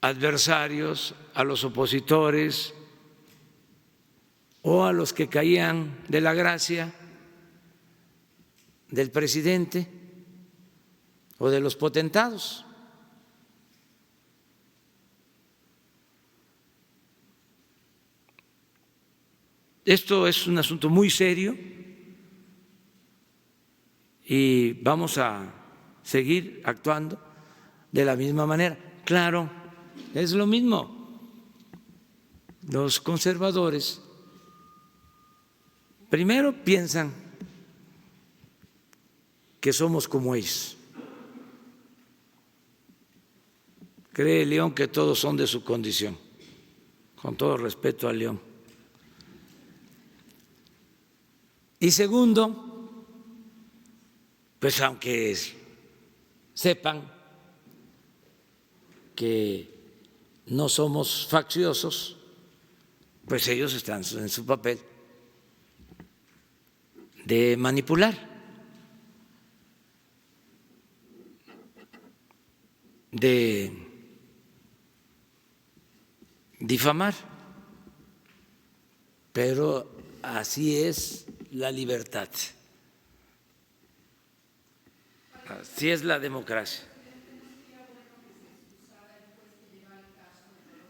adversarios, a los opositores o a los que caían de la gracia del presidente o de los potentados. Esto es un asunto muy serio y vamos a seguir actuando de la misma manera. Claro, es lo mismo. Los conservadores primero piensan que somos como ellos. Cree León que todos son de su condición, con todo respeto a León. Y segundo, pues aunque sepan que no somos facciosos, pues ellos están en su papel de manipular, de difamar, pero así es la libertad, así es la democracia.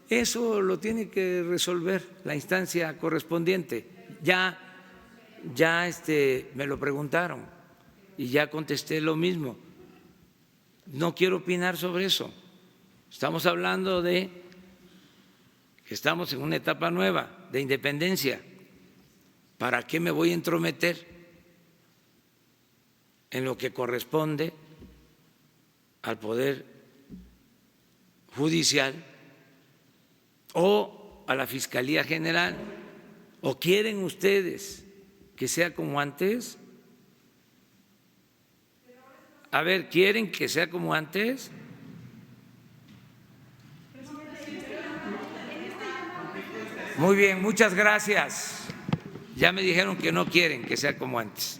Eso lo tiene que resolver la instancia correspondiente. Ya me lo preguntaron y ya contesté lo mismo. No quiero opinar sobre eso. Estamos hablando de que estamos en una etapa nueva de independencia. ¿Para qué me voy a entrometer en lo que corresponde al Poder Judicial o a la Fiscalía General? ¿O quieren ustedes que sea como antes? A ver, ¿quieren que sea como antes? Muy bien, muchas gracias. Ya me dijeron que no quieren que sea como antes.